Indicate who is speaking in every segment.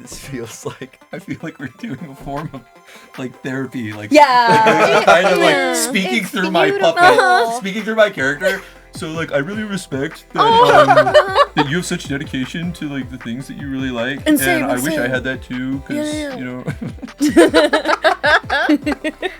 Speaker 1: This feels like I feel like we're doing a form of like therapy, like
Speaker 2: Yeah.
Speaker 1: kind of like speaking
Speaker 2: It's
Speaker 1: through my
Speaker 2: beautiful.
Speaker 1: puppet, speaking through my character. So like I really respect that that you have such dedication to like the things that you really like, and I wish I had that too, because you know.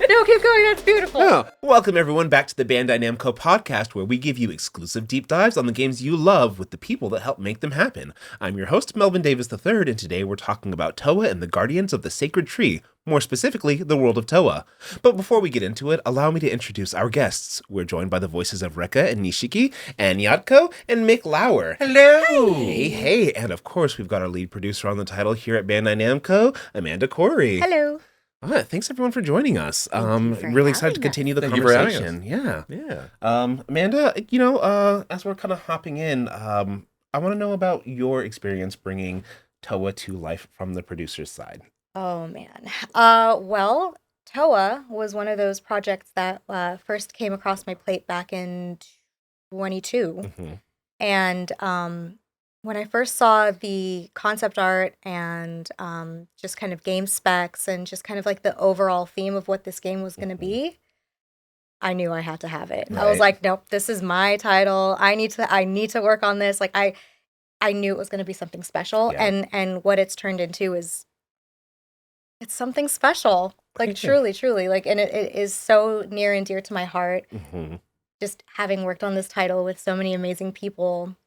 Speaker 2: No, keep going. That's beautiful.
Speaker 3: Oh, welcome everyone back to the Bandai Namco podcast, where we give you exclusive deep dives on the games you love with the people that help make them happen. I'm your host, Melvin Davis III, and today we're talking about Towa and the Guardians of the Sacred Tree, more specifically, the world of Towa. But before we get into it, allow me to introduce our guests. We're joined by the voices of Rekka and Nishiki, and Yatco, and Mick Lauer.
Speaker 1: Hello.
Speaker 3: Hey, and of course, we've got our lead producer on the title here at Bandai Namco, Amanda Corey.
Speaker 2: Hello.
Speaker 3: All right, thanks everyone for joining us.
Speaker 2: you for
Speaker 3: Really excited to
Speaker 2: having
Speaker 3: continue the
Speaker 1: Thank you for having
Speaker 3: conversation. Yeah.
Speaker 1: Yeah.
Speaker 3: Amanda, as we're kind of hopping in, I want to know about your experience bringing Towa to life from the producer's side.
Speaker 2: Oh man. Well, Towa was one of those projects that first came across my plate back in 22,
Speaker 3: Mm-hmm.
Speaker 2: and when I first saw the concept art and just kind of game specs and just kind of like the overall theme of what this game was going to be, I knew I had to have it. I was
Speaker 3: Right.
Speaker 2: like, nope, this is my title. I need to work on this. Like I knew it was going to be something special,
Speaker 3: Yeah.
Speaker 2: and what it's turned into is it's something special. Like
Speaker 3: Great.
Speaker 2: truly, like, and it is so near and dear to my heart.
Speaker 3: Mm-hmm.
Speaker 2: Just having worked on this title with so many amazing people,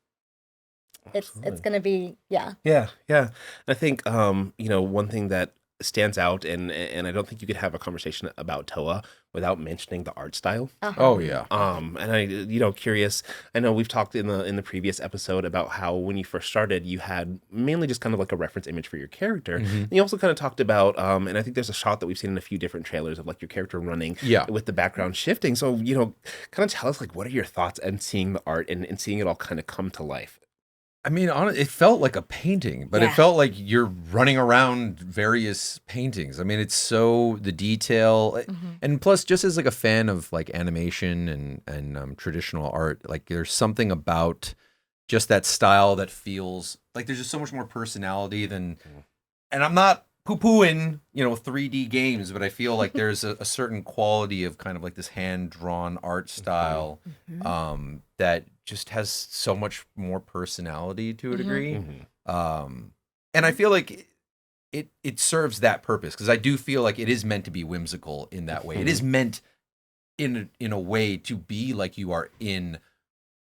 Speaker 2: it's gonna be
Speaker 3: Yeah. I think one thing that stands out, and I don't think you could have a conversation about Towa without mentioning the art style.
Speaker 1: Oh yeah.
Speaker 3: And I, curious. I know we've talked in the previous episode about how when you first started, you had mainly just kind of like a reference image for your character.
Speaker 1: Mhm.
Speaker 3: And you also kind of talked about, and I think there's a shot that we've seen in a few different trailers of like your character running,
Speaker 1: Yeah.
Speaker 3: with the background shifting. So kind of tell us like what are your thoughts and seeing the art and seeing it all kind of come to life.
Speaker 1: I mean, it felt like a painting, but it
Speaker 2: Yeah.
Speaker 1: felt like you're running around various paintings. I mean, it's so the detail, and plus, just as like a fan of like animation and traditional art, like there's something about just that style that feels like there's just so much more personality than. And I'm not poo-pooing, 3D games, but I feel like there's a certain quality of kind of like this hand-drawn art style that just has so much more personality to a degree. And I feel like it serves that purpose, because I do feel like it is meant to be whimsical in that way. It is meant in a way to be like you are in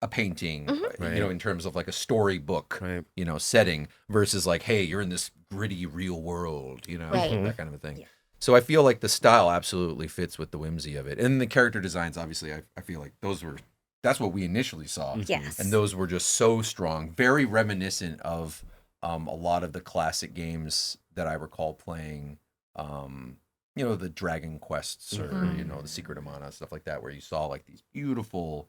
Speaker 1: a painting,
Speaker 3: Right.
Speaker 1: in terms of like a storybook,
Speaker 3: Right.
Speaker 1: setting, versus like, hey, you're in this gritty real world,
Speaker 2: Right.
Speaker 1: that kind of a thing.
Speaker 2: Yeah.
Speaker 1: So I feel like the style absolutely fits with the whimsy of it. And the character designs, obviously, I feel like that's what we initially saw.
Speaker 2: Yes.
Speaker 1: And those were just so strong, very reminiscent of a lot of the classic games that I recall playing, the Dragon Quests or, the Secret of Mana, stuff like that, where you saw like these beautiful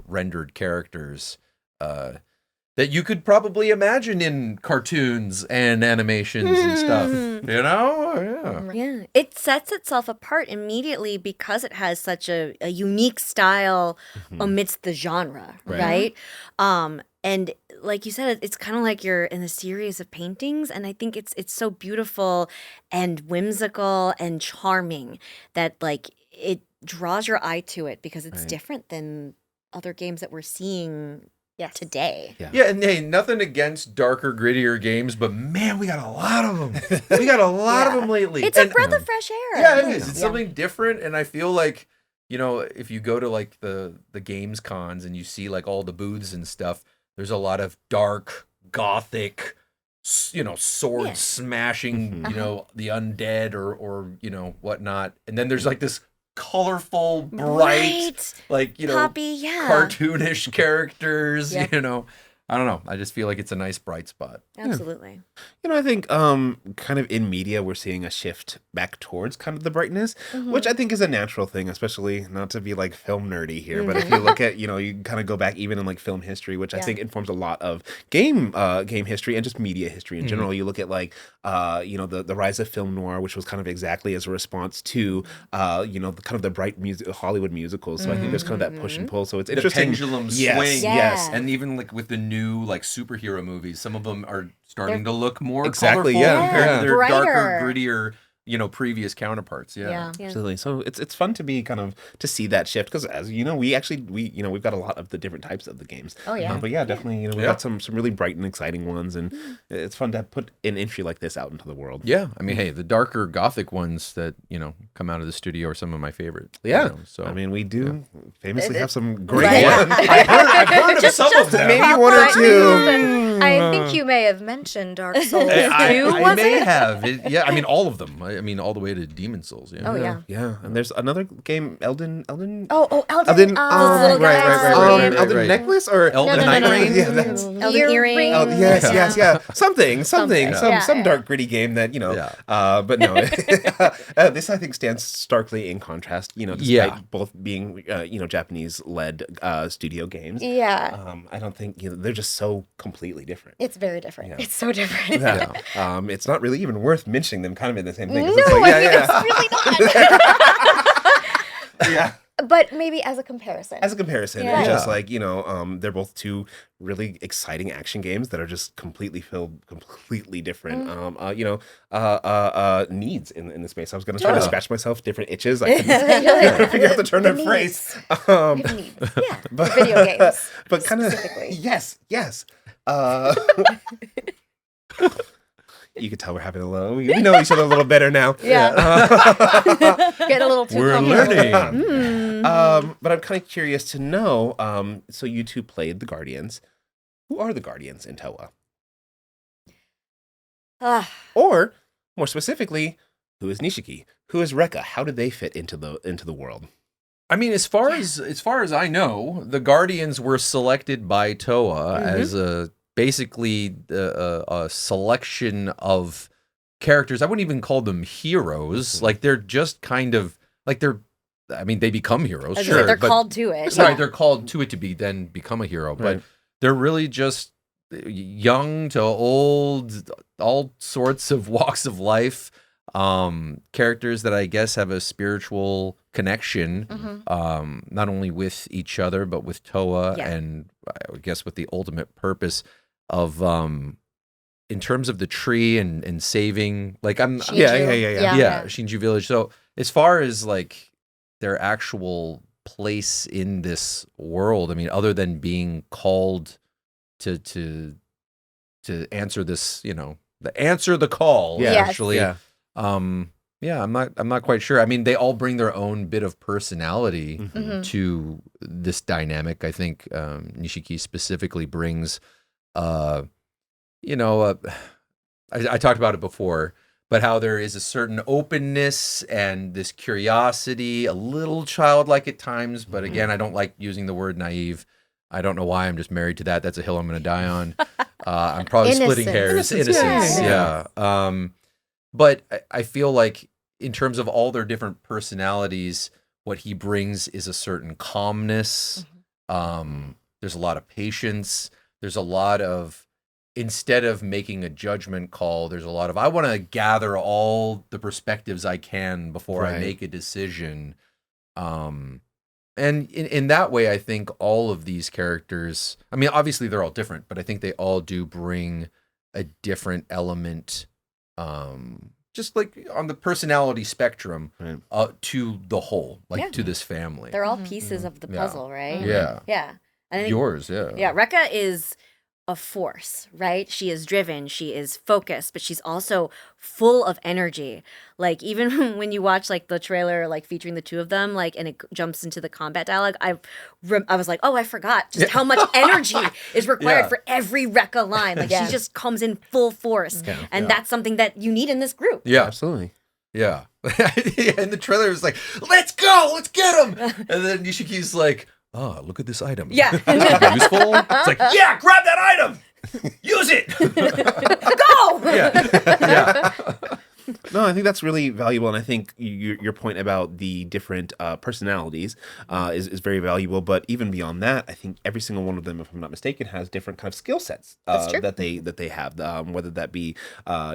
Speaker 1: rendered characters that you could probably imagine in cartoons and animations and stuff.
Speaker 4: Yeah, it sets itself apart immediately because it has such a unique style amidst the genre, right? And like you said, it's kind of like you're in a series of paintings, and I think it's so beautiful and whimsical and charming that like it draws your eye to it because it's different than other games that we're seeing today.
Speaker 1: Yeah, and hey, nothing against darker, grittier games, but man, we got a lot of them. We got a lot of them lately.
Speaker 4: It's a breath of fresh air.
Speaker 1: Yeah, it is. It's something different, and I feel like, if you go to like the games cons and you see like all the booths and stuff, there's a lot of dark, gothic, sword smashing, the undead or whatnot, and then there's like this colorful, bright, like
Speaker 4: poppy,
Speaker 1: cartoonish characters.
Speaker 2: Yep.
Speaker 1: I don't know. I just feel like it's a nice bright spot.
Speaker 4: Absolutely.
Speaker 3: I think kind of in media, we're seeing a shift back towards kind of the brightness, which I think is a natural thing, especially not to be like film nerdy here, but if you look at, you kind of go back even in like film history, which I think informs a lot of game history and just media history in general. You look at like, the rise of film noir, which was kind of exactly as a response to, kind of the bright Hollywood musicals. So I think there's kind of that push and pull. So it's
Speaker 1: The
Speaker 3: interesting.
Speaker 1: pendulum
Speaker 3: Yes,
Speaker 1: swing.
Speaker 3: yes.
Speaker 1: And even like with the new like superhero movies, some of them are starting to look more
Speaker 3: Exactly,
Speaker 1: colorful
Speaker 3: yeah,
Speaker 1: compared
Speaker 3: yeah.
Speaker 1: to their darker,
Speaker 2: Brighter.
Speaker 1: grittier, previous counterparts. Yeah.
Speaker 3: Absolutely. So it's fun to be kind of to see that shift because as you know we've got a lot of the different types of the games.
Speaker 2: Oh, yeah.
Speaker 3: But yeah, definitely we've got some really bright and exciting ones, and it's fun to put an entry like this out into the world.
Speaker 1: Yeah, I mean, hey, the darker gothic ones that come out of the studio are some of my favorites.
Speaker 3: Yeah.
Speaker 1: So
Speaker 3: I mean, we do famously have some great ones.
Speaker 1: I've heard of some of them.
Speaker 3: Maybe one or two.
Speaker 2: I think you may have mentioned Dark Souls too.
Speaker 1: I
Speaker 2: Was
Speaker 1: may
Speaker 2: it?
Speaker 1: have. Yeah, I mean, all of them. I mean, all the way to Demon Souls. Yeah.
Speaker 2: Oh yeah.
Speaker 3: Yeah, and there's another game, Elden.
Speaker 2: Elden.
Speaker 3: Elden.
Speaker 1: right.
Speaker 3: Elden Necklace or
Speaker 1: Elden
Speaker 2: no,
Speaker 1: Night
Speaker 2: no, no,
Speaker 1: Rain.
Speaker 2: no.
Speaker 3: Yeah, that's.
Speaker 4: Elden Earring.
Speaker 3: Oh yes. Something,
Speaker 2: Yeah.
Speaker 3: some dark gritty game that
Speaker 1: Yeah.
Speaker 3: But no, this I think stands starkly in contrast. Despite both being Japanese led studio games.
Speaker 2: Yeah.
Speaker 3: I don't think they're just so completely different.
Speaker 2: It's very different.
Speaker 3: Yeah.
Speaker 2: It's so different.
Speaker 3: Yeah. It's not really even worth mentioning them kind of in the same thing. 'Cause
Speaker 2: No,
Speaker 3: it's like,
Speaker 2: it's really not.
Speaker 3: yeah.
Speaker 2: But maybe as a comparison.
Speaker 3: As a comparison,
Speaker 2: Yeah.
Speaker 3: it's just like they're both two really exciting action games that are just completely different. Needs in the space. I was going to try to scratch myself different itches. I couldn't figure out the turn of phrase.
Speaker 2: Good needs. Yeah. Video games.
Speaker 3: But kind of
Speaker 2: specifically.
Speaker 3: yes. You can tell we're having a little. We know each other a little better now.
Speaker 2: Yeah. Get a little too
Speaker 1: We're
Speaker 2: comfortable.
Speaker 1: learning.
Speaker 3: But I'm kind of curious to know. So you two played the Guardians. Who are the Guardians in Towa? Or more specifically, who is Nishiki? Who is Rekka? How did they fit into the world?
Speaker 1: I mean, as far as I know, the Guardians were selected by Towa as basically a selection of characters. I wouldn't even call them heroes. Like they're just kind of like they become heroes. Sure,
Speaker 4: they're called to it.
Speaker 1: Right, they're called to it to become a hero, but
Speaker 3: Right.
Speaker 1: they're really just young to old, all sorts of walks of life. Characters that I guess have a spiritual connection, not only with each other but with Towa, and I guess with the ultimate purpose of in terms of the tree and saving. Like I'm
Speaker 2: Shinju.
Speaker 1: Shinju Village. So as far as like their actual place in this world, I mean, other than being called to answer this, answer the call.
Speaker 3: Yeah.
Speaker 2: Yes.
Speaker 1: Actually.
Speaker 3: Yeah.
Speaker 1: I'm not quite sure. I mean, they all bring their own bit of personality to this dynamic. I think Nishiki specifically brings, I talked about it before, but how there is a certain openness and this curiosity, a little childlike at times. But again, I don't like using the word naive. I don't know why. I'm just married to that. That's a hill I'm going to die on. I'm probably splitting hairs. Innocence. Yeah. But I feel like in terms of all their different personalities, what he brings is a certain calmness. There's a lot of patience. There's a lot of, instead of making a judgment call, there's a lot of, I want to gather all the perspectives I can before I make a decision. And in that way, I think all of these characters, I mean, obviously they're all different, but I think they all do bring a different element, just like on the personality spectrum, to the whole, like to this family.
Speaker 4: They're all pieces of the puzzle, right?
Speaker 1: Yeah.
Speaker 4: Yeah. And I think,
Speaker 1: Yours, yeah.
Speaker 4: Yeah, Rekka is a force, right? She is driven, she is focused, but she's also full of energy. Like even when you watch like the trailer, like featuring the two of them, like and it jumps into the combat dialogue, I was like, oh, I forgot just how much energy is required for every Rekka line. Like she just comes in full force, and that's something that you need in this group.
Speaker 1: Yeah,
Speaker 3: Absolutely.
Speaker 1: yeah. And the trailer is like, let's go, let's get him. And then Nishiki's like, oh, look at this item.
Speaker 4: Yeah.
Speaker 1: Is it useful? It's like, yeah, grab that item. Use it.
Speaker 4: Go!
Speaker 1: Yeah.
Speaker 3: No, I think that's really valuable, and I think your point about the different personalities is very valuable. But even beyond that, I think every single one of them, if I'm not mistaken, has different kind of skill sets that they have. Whether that be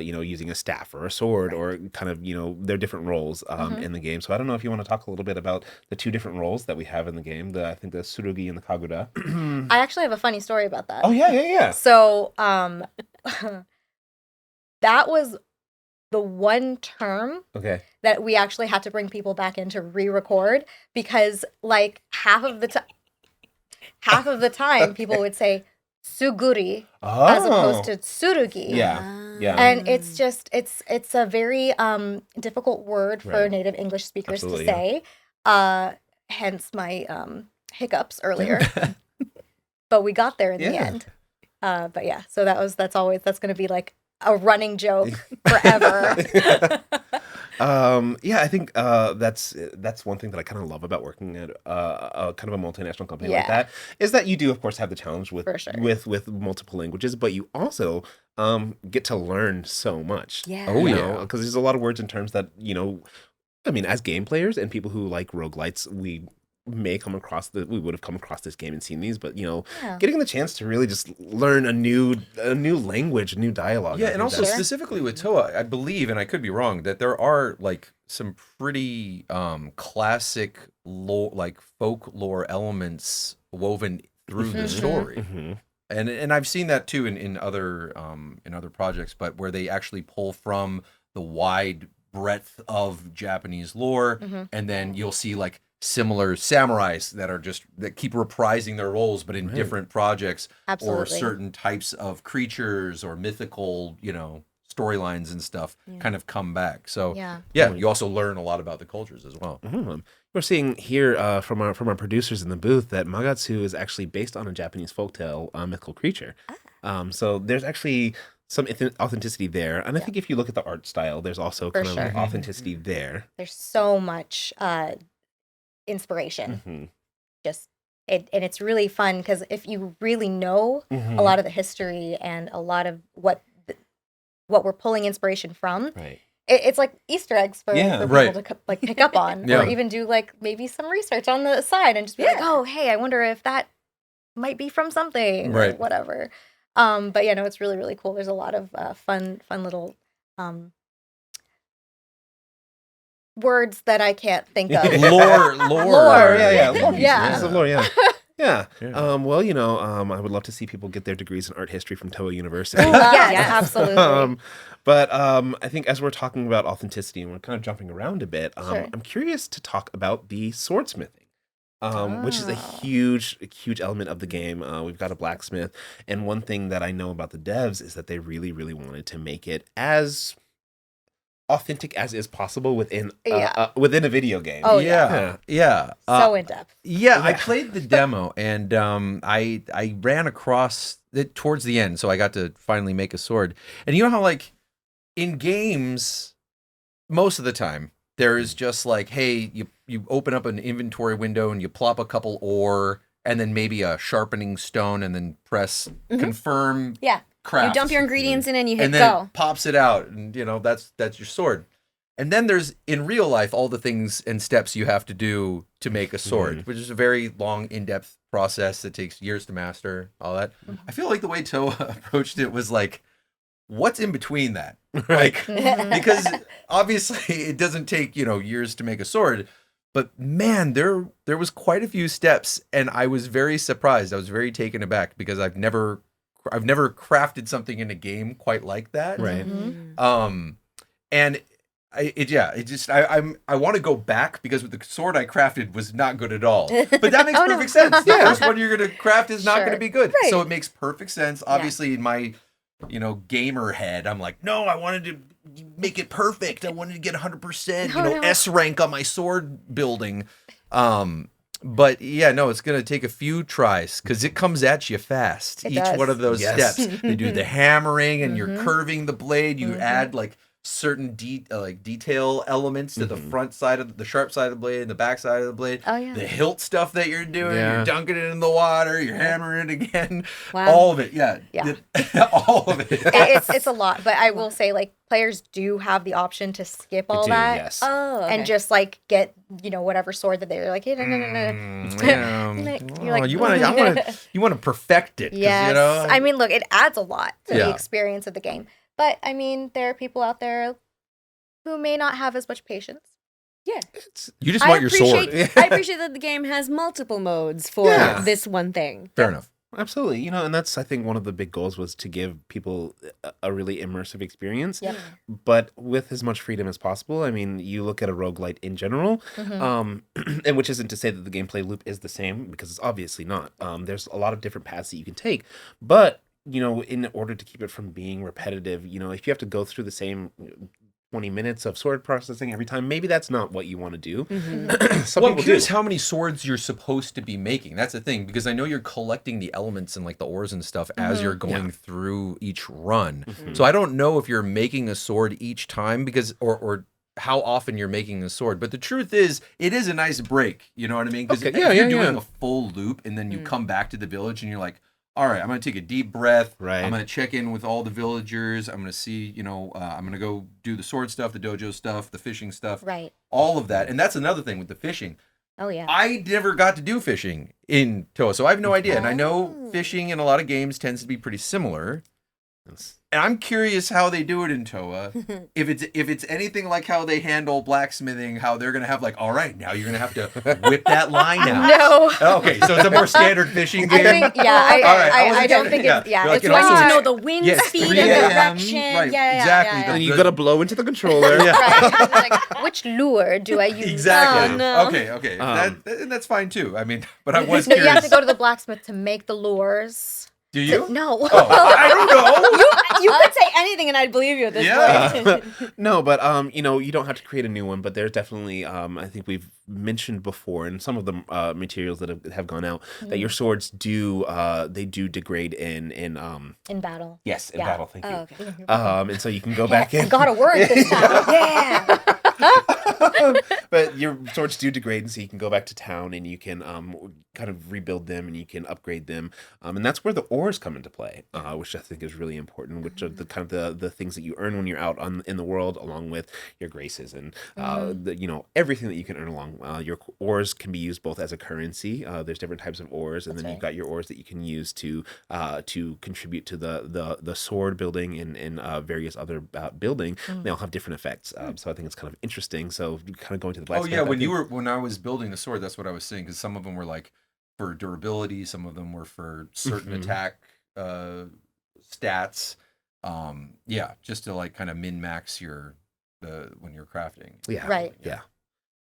Speaker 3: using a staff or a sword or kind of their different roles in the game. So I don't know if you want to talk a little bit about the two different roles that we have in the game. I think the Tsurugi and the Kagura.
Speaker 2: I actually have a funny story about that.
Speaker 3: Oh yeah.
Speaker 2: So, that was the one term
Speaker 3: Okay.
Speaker 2: that we actually had to bring people back in to re-record because like half of the time people would say suguri as opposed to tsurugi.
Speaker 3: Yeah.
Speaker 2: And it's just it's a very difficult word for
Speaker 3: Right.
Speaker 2: native English speakers
Speaker 3: Absolutely,
Speaker 2: to say. Hence my hiccups earlier. But we got there in the end. But yeah, so that's going to be like a running joke forever.
Speaker 3: I think that's one thing that I kind of love about working at a kind of a multinational company like that is that you do, of course, have the challenge with with multiple languages, but you also get to learn so much.
Speaker 4: Yeah.
Speaker 1: Oh,
Speaker 3: yeah, because there's a lot of words and terms that I mean, as game players and people who like roguelites, we would have come across this game and seen these, but getting the chance to really just learn a new language, a new dialogue.
Speaker 1: Yeah, and also specifically with Towa, I believe, and I could be wrong, that there are like some pretty classic lore, like folklore elements woven through the story. And I've seen that too in other projects, but where they actually pull from the wide breadth of Japanese lore, and then you'll see like similar samurais that keep reprising their roles, but in different projects.
Speaker 2: Absolutely.
Speaker 1: Or certain types of creatures or mythical, storylines and stuff kind of come back. So you also learn a lot about the cultures as well.
Speaker 3: We're seeing here from our producers in the booth that Magatsu is actually based on a Japanese folktale mythical creature. So there's actually some authenticity there, and I think if you look at the art style, there's also kind of authenticity there.
Speaker 2: There's so much inspiration. And it's really fun because if you really know a lot of the history and a lot of what we're pulling inspiration from, it's like Easter eggs for people to like pick up on, or even do like maybe some research on the side and just be like, oh, hey, I wonder if that might be from something or whatever. But yeah, no, it's really, really cool. There's a lot of fun little words that I can't think of.
Speaker 1: Lore.
Speaker 3: Lore. Yeah. Lore.
Speaker 2: Yeah.
Speaker 3: Lore, yeah. Yeah. Well, I would love to see people get their degrees in art history from Towa University.
Speaker 2: Yes, absolutely.
Speaker 3: But I think as we're talking about authenticity and we're kind of jumping around a bit, I'm curious to talk about the swordsmithing, which is a huge element of the game. We've got a blacksmith, and one thing that I know about the devs is that they really, really wanted to make it as authentic as is possible within a video game.
Speaker 2: Oh
Speaker 1: yeah.
Speaker 2: So in depth.
Speaker 1: Yeah, I played the demo and I ran across it towards the end, so I got to finally make a sword. And you know how like in games, most of the time there is just like, hey, you open up an inventory window and you plop a couple ore and then maybe a sharpening stone and then press confirm.
Speaker 2: Yeah.
Speaker 1: Craft.
Speaker 4: You dump your ingredients in and you hit
Speaker 1: and then
Speaker 4: go.
Speaker 1: It pops it out, and that's your sword. And then there's in real life all the things and steps you have to do to make a sword, which is a very long, in-depth process that takes years to master. All that. I feel like the way Towa approached it was like, what's in between that? Like, because obviously it doesn't take years to make a sword. But man, there was quite a few steps, and I was very surprised. I was very taken aback because I've never crafted something in a game quite like that.
Speaker 3: Right.
Speaker 1: And I want to go back because with the sword I crafted was not good at all. But that makes perfect sense. The first one you're going to craft is not going to be good. Right. So it makes perfect sense. Obviously in my, gamer head, I'm like, no, I wanted to make it perfect. I wanted to get 100%, S rank on my sword building. But yeah, no, it's going to take a few tries because it comes at you fast. Each one of those steps. They do the hammering and you're curving the blade. You add like certain detail elements to the front side of the sharp side of the blade and the back side of the blade. Oh, yeah. The hilt stuff that you're doing. Yeah. You're dunking it in the water. You're hammering it again. Wow. All of it. Yeah. All of it.
Speaker 2: It's a lot. But I will say, like, players do have the option to skip all that.
Speaker 3: Yes.
Speaker 2: Oh, okay. And just like get whatever sword that they're like, no. You're like,
Speaker 1: you want to perfect it.
Speaker 2: Yes. I mean, look, it adds a lot to the experience of the game. But, I mean, there are people out there who may not have as much patience.
Speaker 4: Yeah.
Speaker 1: You just want your sword.
Speaker 4: I appreciate that the game has multiple modes for this one thing.
Speaker 1: Fair enough.
Speaker 3: Absolutely. You know, and that's, I think, one of the big goals was to give people a really immersive experience,
Speaker 2: Yep.
Speaker 3: but with as much freedom as possible. I mean, you look at a roguelite in general, and which isn't to say that the gameplay loop is the same, because it's obviously not. There's a lot of different paths that you can take, but, you know, in order to keep it from being repetitive, you know, if you have to go through the same 20 minutes of sword processing every time, maybe that's not what you want to do. Some
Speaker 1: Well, I'm
Speaker 3: people
Speaker 1: curious
Speaker 3: do.
Speaker 1: how many swords you're supposed to be making. That's the thing, because I know you're collecting the elements and like the ores and stuff as you're going through each run. So I don't know if you're making a sword each time, because or how often you're making a sword. But the truth is, it is a nice break. You know what I mean? Because
Speaker 3: Okay,
Speaker 1: if you're doing a full loop and then you come back to the village and you're like, all right, I'm going to take a deep breath.
Speaker 3: Right.
Speaker 1: I'm going to check in with all the villagers. I'm going to see, you know, I'm going to go do the sword stuff, the dojo stuff, the fishing stuff.
Speaker 2: Right.
Speaker 1: All of that. And that's another thing with the fishing.
Speaker 2: Oh yeah.
Speaker 1: I never got to do fishing in Towa, so I have no idea. And I know fishing in a lot of games tends to be pretty similar. And I'm curious how they do it in Towa. If it's anything like how they handle blacksmithing, how they're gonna have like, all right, now you're gonna have to whip that line out.
Speaker 2: No.
Speaker 1: Okay, so it's a more standard fishing
Speaker 2: I
Speaker 1: game.
Speaker 2: think I
Speaker 1: wasn't
Speaker 2: don't
Speaker 1: sure.
Speaker 2: think
Speaker 1: Yeah.
Speaker 2: it's yeah.
Speaker 1: You're like,
Speaker 2: It's
Speaker 1: it
Speaker 4: You
Speaker 1: also
Speaker 4: need
Speaker 2: not-
Speaker 4: to know the wind
Speaker 1: Yes,
Speaker 4: speed
Speaker 1: 3
Speaker 4: and
Speaker 1: a.m.,
Speaker 4: direction.
Speaker 1: right, exactly.
Speaker 3: And then you gotta blow into the controller.
Speaker 2: right. Like, which lure do I use?
Speaker 1: Exactly.
Speaker 4: Oh, no.
Speaker 1: Okay. That's fine too. I mean, but I was
Speaker 2: No, you have
Speaker 1: curious.
Speaker 2: to go to the blacksmith to make the lures.
Speaker 1: Do you?
Speaker 2: No.
Speaker 1: Oh, I don't know.
Speaker 4: You could say anything and I'd believe you at this
Speaker 1: Yeah.
Speaker 4: point.
Speaker 3: No, but you know, you don't have to create a new one. But there's definitely, I think we've mentioned before in some of the materials that have gone out that your swords do they do degrade in
Speaker 2: battle.
Speaker 3: yes in
Speaker 2: Yeah.
Speaker 3: battle. Thank you.
Speaker 4: Oh, okay.
Speaker 3: And so you can go back
Speaker 2: I
Speaker 3: in.
Speaker 2: got a word this time. Yeah.
Speaker 3: But your swords do degrade, and so you can go back to town and you can kind of rebuild them and you can upgrade them, and that's where the ores come into play, which I think is really important. Which are the kind of the things that you earn when you're out in the world, along with your graces and you know, everything that you can earn along. Your ores can be used both as a currency. There's different types of ores, and then you've got your ores that you can use to contribute to the sword building and various other building. They all have different effects, so I think it's kind of interesting. So kind of going to the blacksmith.
Speaker 1: Oh yeah, when I was building the sword, that's what I was saying, because some of them were like for durability, some of them were for certain attack stats. Yeah, just to like kind of min max when you're crafting.
Speaker 3: Yeah.
Speaker 2: Right.
Speaker 3: Yeah.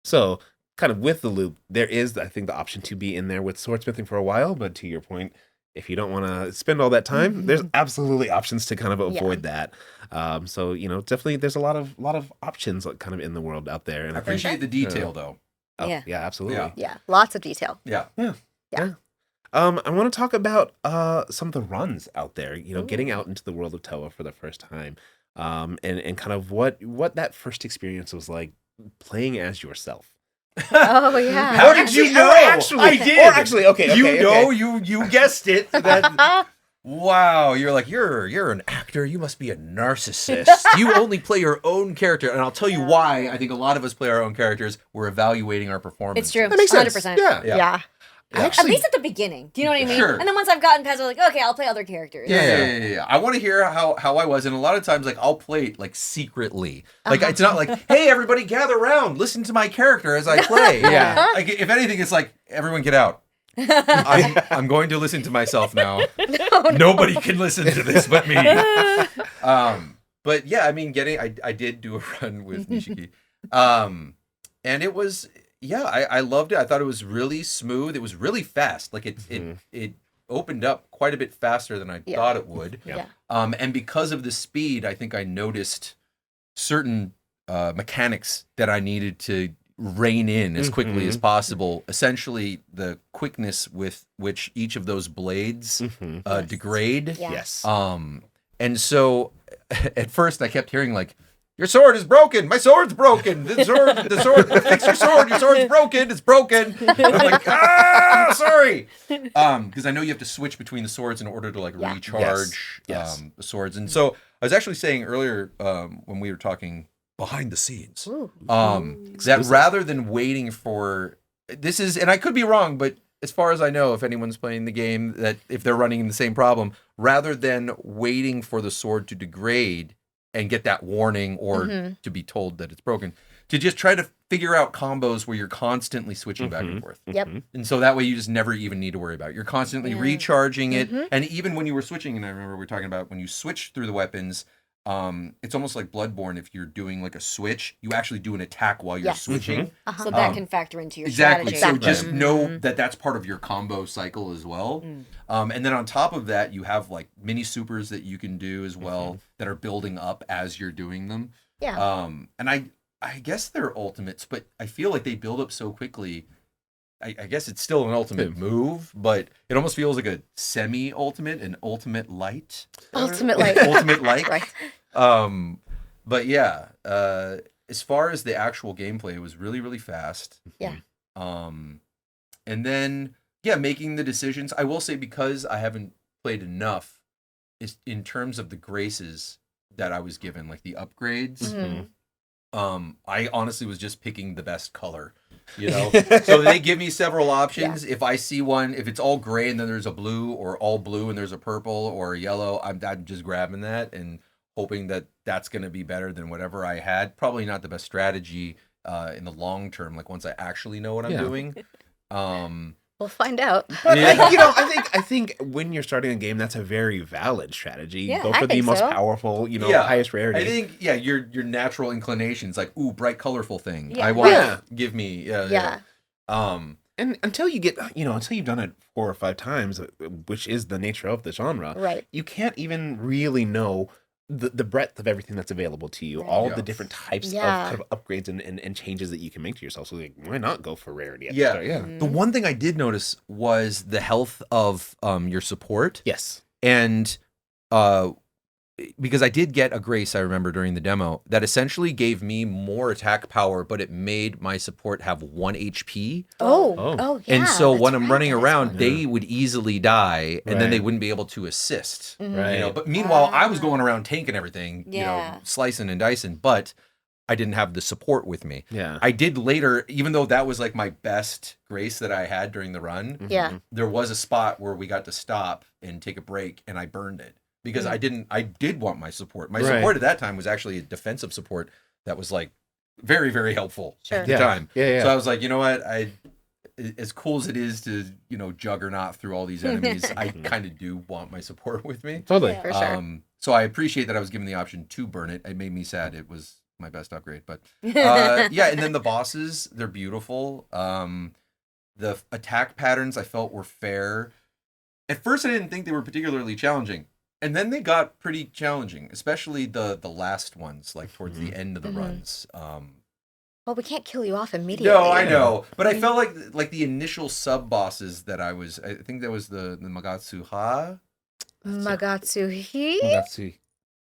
Speaker 3: So kind of with the loop, there is, I think, the option to be in there with swordsmithing for a while, but to your point, if you don't want to spend all that time, there's absolutely options to kind of avoid that. So, you know, definitely there's a lot of options like, kind of in the world out there. And
Speaker 1: I appreciate the detail though.
Speaker 3: Oh,
Speaker 4: Yeah.
Speaker 3: yeah, absolutely.
Speaker 2: Yeah. Lots of detail.
Speaker 1: Yeah.
Speaker 3: I want to talk about some of the runs out there, you know, getting out into the world of Towa for the first time, and kind of what that first experience was like playing as yourself.
Speaker 2: Oh yeah.
Speaker 1: How did you know? I did.
Speaker 3: Or actually, okay.
Speaker 1: You guessed it. Wow, you're an actor. You must be a narcissist. You only play your own character, and I'll tell you why. I think a lot of us play our own characters. We're evaluating our performance.
Speaker 4: It's true.
Speaker 3: That makes sense.
Speaker 4: 100%.
Speaker 3: Yeah.
Speaker 4: At least at the beginning. Do you know what I mean?
Speaker 1: Sure.
Speaker 4: And then once I've gotten past it, I'm like, okay, I'll play other characters.
Speaker 1: Yeah. I want to hear how I was, and a lot of times, like I'll play like secretly. Like it's not like, hey, everybody, gather around, listen to my character as I play.
Speaker 3: Yeah.
Speaker 1: Like if anything, it's like everyone get out. I'm going to listen to myself now. Nobody can listen to this but me. But yeah, I mean, I did do a run with Nishiki, and it was. Yeah, I loved it. I thought it was really smooth. It was really fast. Like it opened up quite a bit faster than I thought it would.
Speaker 2: Yeah.
Speaker 1: And because of the speed, I think I noticed certain mechanics that I needed to rein in as quickly as possible. Essentially, the quickness with which each of those blades degrade.
Speaker 2: Yeah.
Speaker 3: Yes.
Speaker 1: And so at first I kept hearing like, your sword is broken. My sword's broken. The sword. Fix your sword. Your sword's broken. It's broken. I'm like, sorry. Because I know you have to switch between the swords in order to like recharge
Speaker 3: Yes.
Speaker 1: the swords. And so I was actually saying earlier when we were talking behind the scenes, that rather than waiting for this is, and I could be wrong, but as far as I know, if anyone's playing the game, that if they're running the same problem, rather than waiting for the sword to degrade and get that warning or to be told that it's broken, to just try to figure out combos where you're constantly switching back and forth.
Speaker 2: Yep.
Speaker 1: And so that way you just never even need to worry about it. You're constantly recharging it. And even when you were switching, and I remember we were talking about when you switch through the weapons, it's almost like Bloodborne. If you're doing like a switch, you actually do an attack while you're switching.
Speaker 4: So that can factor into your
Speaker 1: Exactly.
Speaker 4: strategy.
Speaker 1: So just know that that's part of your combo cycle as well. And then on top of that, you have like mini supers that you can do as well that are building up as you're doing them.
Speaker 2: Yeah.
Speaker 1: And I guess they're ultimates, but I feel like they build up so quickly. I guess it's still an ultimate move, but it almost feels like a semi-ultimate, an ultimate light.
Speaker 2: Ultimate light.
Speaker 1: Ultimate light.
Speaker 2: Right.
Speaker 1: But yeah, as far as the actual gameplay, it was really, really fast.
Speaker 2: Yeah.
Speaker 1: And then, making the decisions. I will say, because I haven't played enough, is in terms of the graces that I was given, like the upgrades. I honestly was just picking the best color, so they give me several options. If I see one, if it's all gray and then there's a blue, or all blue and there's a purple or a yellow, I'm just grabbing that and hoping that that's going to be better than whatever I had. Probably not the best strategy in the long term, like once I actually know what I'm doing.
Speaker 2: We'll find out.
Speaker 3: I think when you're starting a game, that's a very valid strategy.
Speaker 2: Yeah,
Speaker 3: Go for
Speaker 2: I
Speaker 3: the
Speaker 2: think
Speaker 3: most
Speaker 2: so.
Speaker 3: powerful, highest rarity.
Speaker 1: I think, your natural inclinations, like, ooh, bright, colorful thing. I want, give me,
Speaker 3: And until you get, until you've done it 4 or 5 times, which is the nature of the genre,
Speaker 2: Right.
Speaker 3: you can't even really know the breadth of everything that's available to you, all the different types of kind of upgrades and changes that you can make to yourself. So like, why not go for rarity at the start? Yeah.
Speaker 1: The one thing I did notice was the health of your support.
Speaker 3: Yes.
Speaker 1: And because I did get a grace, I remember during the demo, that essentially gave me more attack power, but it made my support have 1 HP.
Speaker 2: Oh, yeah.
Speaker 1: And so when
Speaker 2: that's
Speaker 1: I'm
Speaker 2: right,
Speaker 1: running
Speaker 2: that's
Speaker 1: around,
Speaker 2: one.
Speaker 1: they would easily die, and then they
Speaker 3: Right.
Speaker 1: wouldn't be able to assist.
Speaker 3: Right.
Speaker 1: But meanwhile, I was going around tanking everything,
Speaker 4: Yeah.
Speaker 1: slicing and dicing, but I didn't have the support with me.
Speaker 3: Yeah.
Speaker 1: I did later, even though that was like my best grace that I had during the run,
Speaker 2: Yeah.
Speaker 1: there was a spot where we got to stop and take a break, and I burned it. Because I did want my support. My support at that time was actually a defensive support that was like very, very helpful at the time.
Speaker 3: Yeah.
Speaker 1: So I was like, you know what? As cool as it is to, juggernaut through all these enemies, I kind of do want my support with me.
Speaker 3: Totally.
Speaker 2: For sure.
Speaker 1: So I appreciate that I was given the option to burn it. It made me sad. It was my best upgrade. But and then the bosses, they're beautiful. The attack patterns I felt were fair. At first, I didn't think they were particularly challenging. And then they got pretty challenging, especially the last ones, like towards the end of the runs.
Speaker 2: Well, we can't kill you off immediately.
Speaker 1: No, I know, but I felt like the initial sub bosses that I think that was the Magatsu Ha.
Speaker 2: Magatsu-hi?
Speaker 3: Magatsu.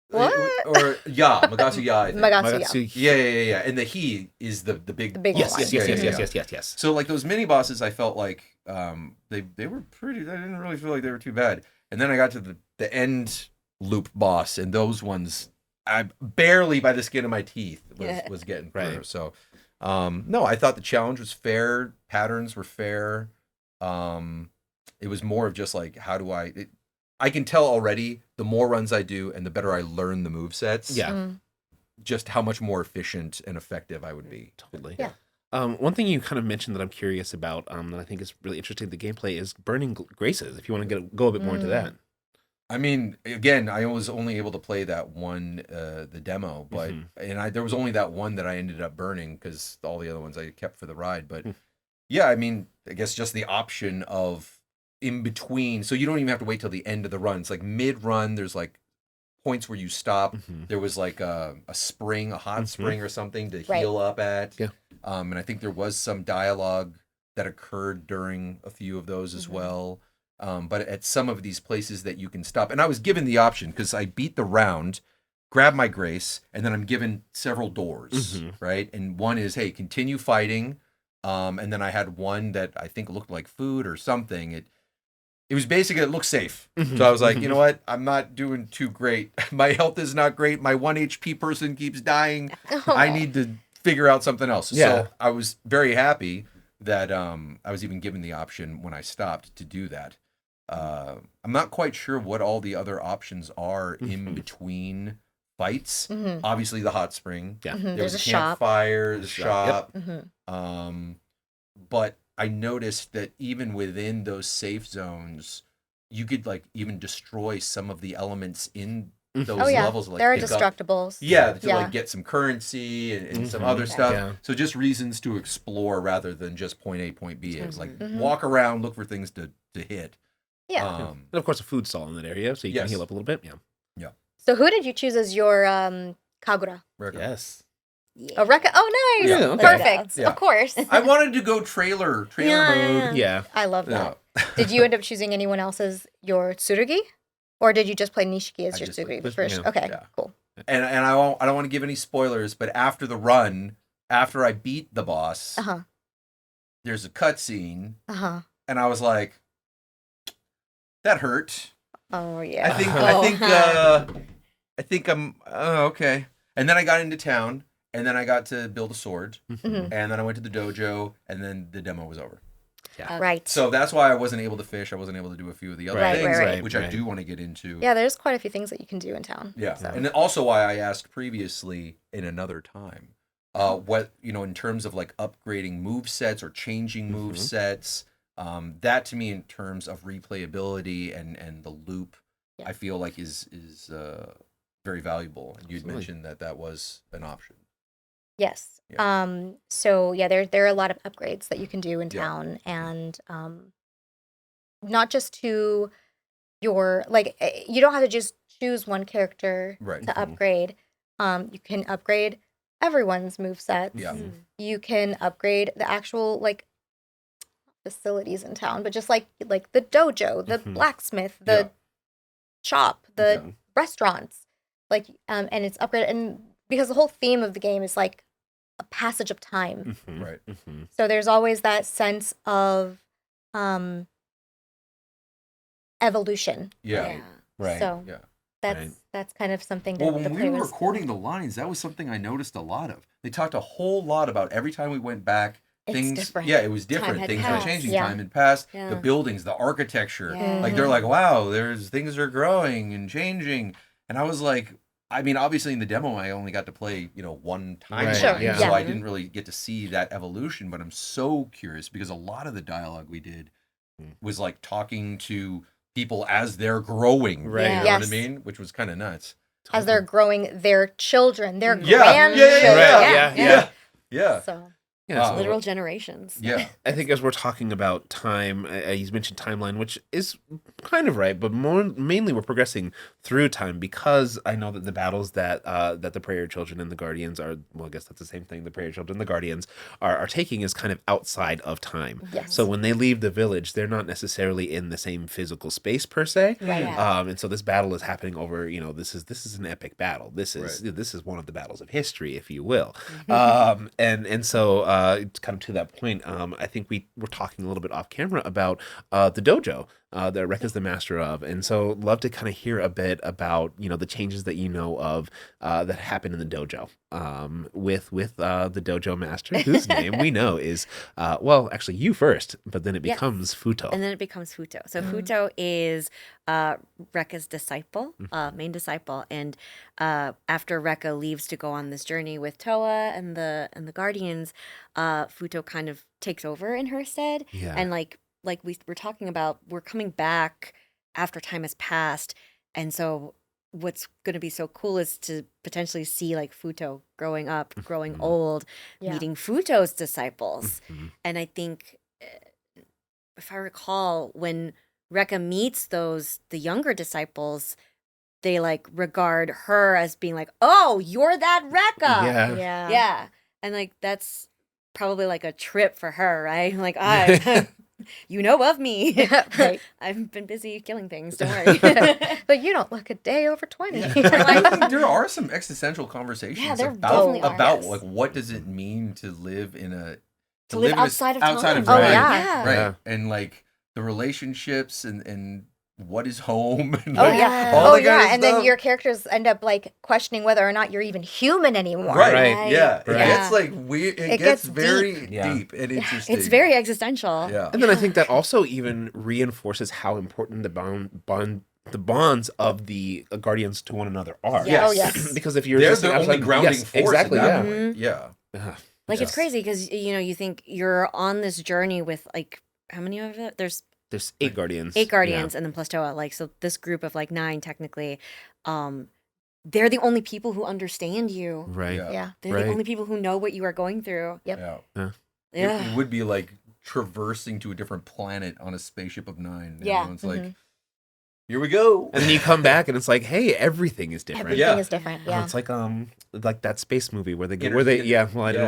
Speaker 2: What?
Speaker 1: Or Magatsu Ya. I think.
Speaker 2: Magatsu, yeah.
Speaker 1: Yeah. And the he is the big.
Speaker 2: The big
Speaker 1: boss.
Speaker 2: one.
Speaker 3: Yes.
Speaker 1: So like those mini bosses, I felt like they were pretty. I didn't really feel like they were too bad. And then I got to the end loop boss, and those ones, I barely by the skin of my teeth was getting through.
Speaker 3: Right.
Speaker 1: So, no, I thought the challenge was fair. Patterns were fair. It was more of just like, how do I can tell already, the more runs I do and the better I learn the movesets.
Speaker 3: Yeah.
Speaker 1: Just how much more efficient and effective I would be.
Speaker 3: Totally.
Speaker 2: Yeah.
Speaker 3: One thing you kind of mentioned that I'm curious about, that I think is really interesting, the gameplay is burning graces. If you want to go a bit more into that.
Speaker 1: I mean, again, I was only able to play that one, the demo, but there was only that one that I ended up burning because all the other ones I kept for the ride. But yeah, I mean, I guess just the option of in between, so you don't even have to wait till the end of the run. It's like mid-run. There's like points where you stop. There was like a spring, a hot spring or something to heal up at.
Speaker 3: Yeah.
Speaker 1: And I think there was some dialogue that occurred during a few of those as well. But at some of these places that you can stop, and I was given the option because I beat the round, grab my grace, and then I'm given several doors, right? And one is, hey, continue fighting. And then I had one that I think looked like food or something. It was basically, it looked safe. So I was like, you know what? I'm not doing too great. My health is not great. My 1 HP person keeps dying. I need to figure out something else.
Speaker 3: Yeah.
Speaker 1: So I was very happy that I was even given the option when I stopped to do that. I'm not quite sure what all the other options are in between fights. Obviously, the hot spring.
Speaker 3: Yeah.
Speaker 1: There
Speaker 2: There's
Speaker 1: was
Speaker 2: a shop.
Speaker 1: campfire, the shop.
Speaker 2: Mm-hmm.
Speaker 1: But I noticed that even within those safe zones, you could like even destroy some of the elements in those levels. Like
Speaker 2: there are
Speaker 1: pick up-
Speaker 2: destructibles.
Speaker 1: to like get some currency and some other stuff.
Speaker 3: Yeah.
Speaker 1: So just reasons to explore rather than just point A, point B. It's like walk around, look for things to hit.
Speaker 2: Yeah.
Speaker 3: And of course, a food stall in that area, so you can heal up a little bit. Yeah.
Speaker 2: So who did you choose as your Kagura?
Speaker 3: Yes.
Speaker 2: Oh, Rekka. Oh, nice.
Speaker 1: Yeah,
Speaker 4: okay.
Speaker 2: Perfect.
Speaker 1: Yeah.
Speaker 2: Of course.
Speaker 1: I wanted to go trailer mode.
Speaker 3: Yeah.
Speaker 2: I love that.
Speaker 1: Yeah.
Speaker 2: Did you end up choosing anyone else as your Tsurugi? Or did you just play Nishiki as
Speaker 1: I
Speaker 2: your
Speaker 1: just
Speaker 2: Tsurugi
Speaker 1: played-
Speaker 2: first?
Speaker 3: yeah.
Speaker 2: Okay,
Speaker 1: Yeah.
Speaker 2: cool.
Speaker 1: And I don't want to give any spoilers, but after the run, after I beat the boss,
Speaker 2: Uh-huh.
Speaker 1: there's a cutscene,
Speaker 2: Uh-huh.
Speaker 1: and I was like, that hurt.
Speaker 2: Oh, yeah.
Speaker 1: I think I'm okay. And then I got into town, and then I got to build a sword,
Speaker 2: Mhm.
Speaker 1: and then I went to the dojo, and then the demo was over.
Speaker 2: Right.
Speaker 1: So that's why I wasn't able to fish. I wasn't able to do a few of the other
Speaker 2: Right,
Speaker 1: things,
Speaker 2: right, right.
Speaker 1: which I do want to get into.
Speaker 2: Yeah, there's quite a few things that you can do in town.
Speaker 1: Yeah,
Speaker 2: So.
Speaker 1: and then also why I asked previously in another time, what in terms of like upgrading move sets or changing move sets, that to me in terms of replayability and the loop, I feel like is very valuable. And you'd mentioned that was an option.
Speaker 2: Yes.
Speaker 1: Yeah.
Speaker 2: So yeah, there are a lot of upgrades that you can do in
Speaker 1: Yeah.
Speaker 2: town, and not just to your you don't have to just choose one character
Speaker 1: Right.
Speaker 2: to upgrade. You can upgrade everyone's movesets.
Speaker 1: Yeah.
Speaker 2: You can upgrade the actual facilities in town, but just like the dojo, the blacksmith, the shop, the restaurants, and it's upgraded, and because the whole theme of the game is like a passage of time.
Speaker 1: Right.
Speaker 2: So there's always that sense of evolution.
Speaker 1: Yeah.
Speaker 3: Right.
Speaker 2: So
Speaker 1: Yeah.
Speaker 2: that's kind of something to,
Speaker 1: Well,
Speaker 2: to
Speaker 1: when we
Speaker 2: play
Speaker 1: were
Speaker 2: with.
Speaker 1: recording the lines, that was something I noticed a lot of. They talked a whole lot about every time we went back.
Speaker 2: It's
Speaker 1: Things,
Speaker 2: different.
Speaker 1: yeah, it was different.
Speaker 4: had
Speaker 1: Things were
Speaker 4: passed.
Speaker 1: changing.
Speaker 2: Yeah.
Speaker 1: Time had passed.
Speaker 4: Yeah.
Speaker 1: The buildings, the architecture.
Speaker 4: Yeah.
Speaker 1: Like they're like, wow, there's things are growing and changing. And I was like, I mean, obviously in the demo, I only got to play, one time.
Speaker 3: Right,
Speaker 2: Sure,
Speaker 3: yeah.
Speaker 1: So I
Speaker 2: yeah.
Speaker 1: didn't really get to see that evolution. But I'm so curious because a lot of the dialogue we did was like talking to people as they're growing.
Speaker 3: Right.
Speaker 1: You know
Speaker 2: Yes.
Speaker 1: what I mean? Which was kind of nuts.
Speaker 2: As they're growing their children, their
Speaker 1: Yeah.
Speaker 2: grandchildren.
Speaker 3: Yeah.
Speaker 1: Yeah.
Speaker 2: So
Speaker 3: Yeah.
Speaker 1: Wow.
Speaker 3: So
Speaker 4: Literal generations.
Speaker 1: Yeah.
Speaker 3: I think as we're talking about time, you mentioned timeline, which is kind of right, but mainly we're progressing through time because I know that the battles that the Prayer Children and the Guardians are, well, I guess that's the same thing. The Prayer Children and the Guardians are taking is kind of outside of time.
Speaker 2: Yes.
Speaker 3: So when they leave the village, they're not necessarily in the same physical space per se.
Speaker 2: Right.
Speaker 4: Yeah.
Speaker 3: And so this battle is happening over, this is an epic battle. This is one of the battles of history, if you will. And so kind of to that point, I think we were talking a little bit off camera about the dojo that Rekka's the master of, and so love to kind of hear a bit about the changes that you know of that happen in the dojo with the dojo master, whose name we know is actually you first, but then it
Speaker 4: Yes.
Speaker 3: becomes Futo.
Speaker 4: And then it becomes Futo. So Futo is Rekka's disciple, main disciple, and after Rekka leaves to go on this journey with Towa and the Guardians, Futo kind of takes over in her stead.
Speaker 3: Yeah.
Speaker 4: And like we were talking about, we're coming back after time has passed, and so what's going to be so cool is to potentially see like Futo growing up, growing old,
Speaker 2: Yeah.
Speaker 4: meeting Futo's disciples. And I think, if I recall, when Rekka meets the younger disciples, they like regard her as being like, oh, you're that Rekka.
Speaker 3: Yeah.
Speaker 4: Yeah. And like, that's probably like a trip for her, right? Like, you know of me.
Speaker 2: Right.
Speaker 4: I've been busy killing things. Don't worry.
Speaker 2: But you don't look a day over 20.
Speaker 1: I think there are some existential conversations
Speaker 4: Yeah, there
Speaker 1: about
Speaker 4: definitely are,
Speaker 1: about
Speaker 4: yes.
Speaker 1: like what does it mean to live in a
Speaker 4: To live
Speaker 1: in a-
Speaker 4: outside of
Speaker 1: outside
Speaker 4: time.
Speaker 1: of
Speaker 2: Oh,
Speaker 1: time.
Speaker 2: yeah.
Speaker 1: Right.
Speaker 3: Yeah.
Speaker 1: And like the relationships and what is home and
Speaker 2: Oh
Speaker 1: like,
Speaker 2: yeah.
Speaker 1: all
Speaker 2: Oh
Speaker 1: that kind
Speaker 2: yeah.
Speaker 1: of
Speaker 2: And then
Speaker 1: stuff.
Speaker 2: your characters end up like questioning whether or not you're even human anymore.
Speaker 1: Right.
Speaker 3: Right.
Speaker 1: Yeah. It
Speaker 3: Right.
Speaker 1: gets like weird. It,
Speaker 2: It
Speaker 1: gets
Speaker 2: gets
Speaker 1: very
Speaker 3: Yeah.
Speaker 1: deep and interesting.
Speaker 4: It's very existential.
Speaker 1: Yeah.
Speaker 3: And then I think that also even reinforces how important the bond the bonds of the guardians to one another are.
Speaker 2: Yes. Oh, yes.
Speaker 3: Because if you're
Speaker 1: They're
Speaker 3: just
Speaker 1: the only grounding force.
Speaker 3: exactly,
Speaker 1: in that
Speaker 3: yeah.
Speaker 1: point. Yeah.
Speaker 4: Like,
Speaker 1: Yes.
Speaker 4: it's crazy because, you think you're on this journey with, like, how many of it? There's
Speaker 3: 8 guardians.
Speaker 4: 8 guardians and then plus Towa. Like, so this group of, like, 9 technically, they're the only people who understand you.
Speaker 3: Right.
Speaker 2: Yeah.
Speaker 4: They're the only people who know what you are going through.
Speaker 2: Yep.
Speaker 1: Yeah.
Speaker 4: Yeah.
Speaker 1: It would be like traversing to a different planet on a spaceship of 9.
Speaker 4: Yeah.
Speaker 1: It's like, here we go.
Speaker 3: And then you come back and it's like, hey, everything is different.
Speaker 2: Everything is different. Yeah.
Speaker 3: It's like that space movie where they
Speaker 1: Yeah.
Speaker 3: well, I don't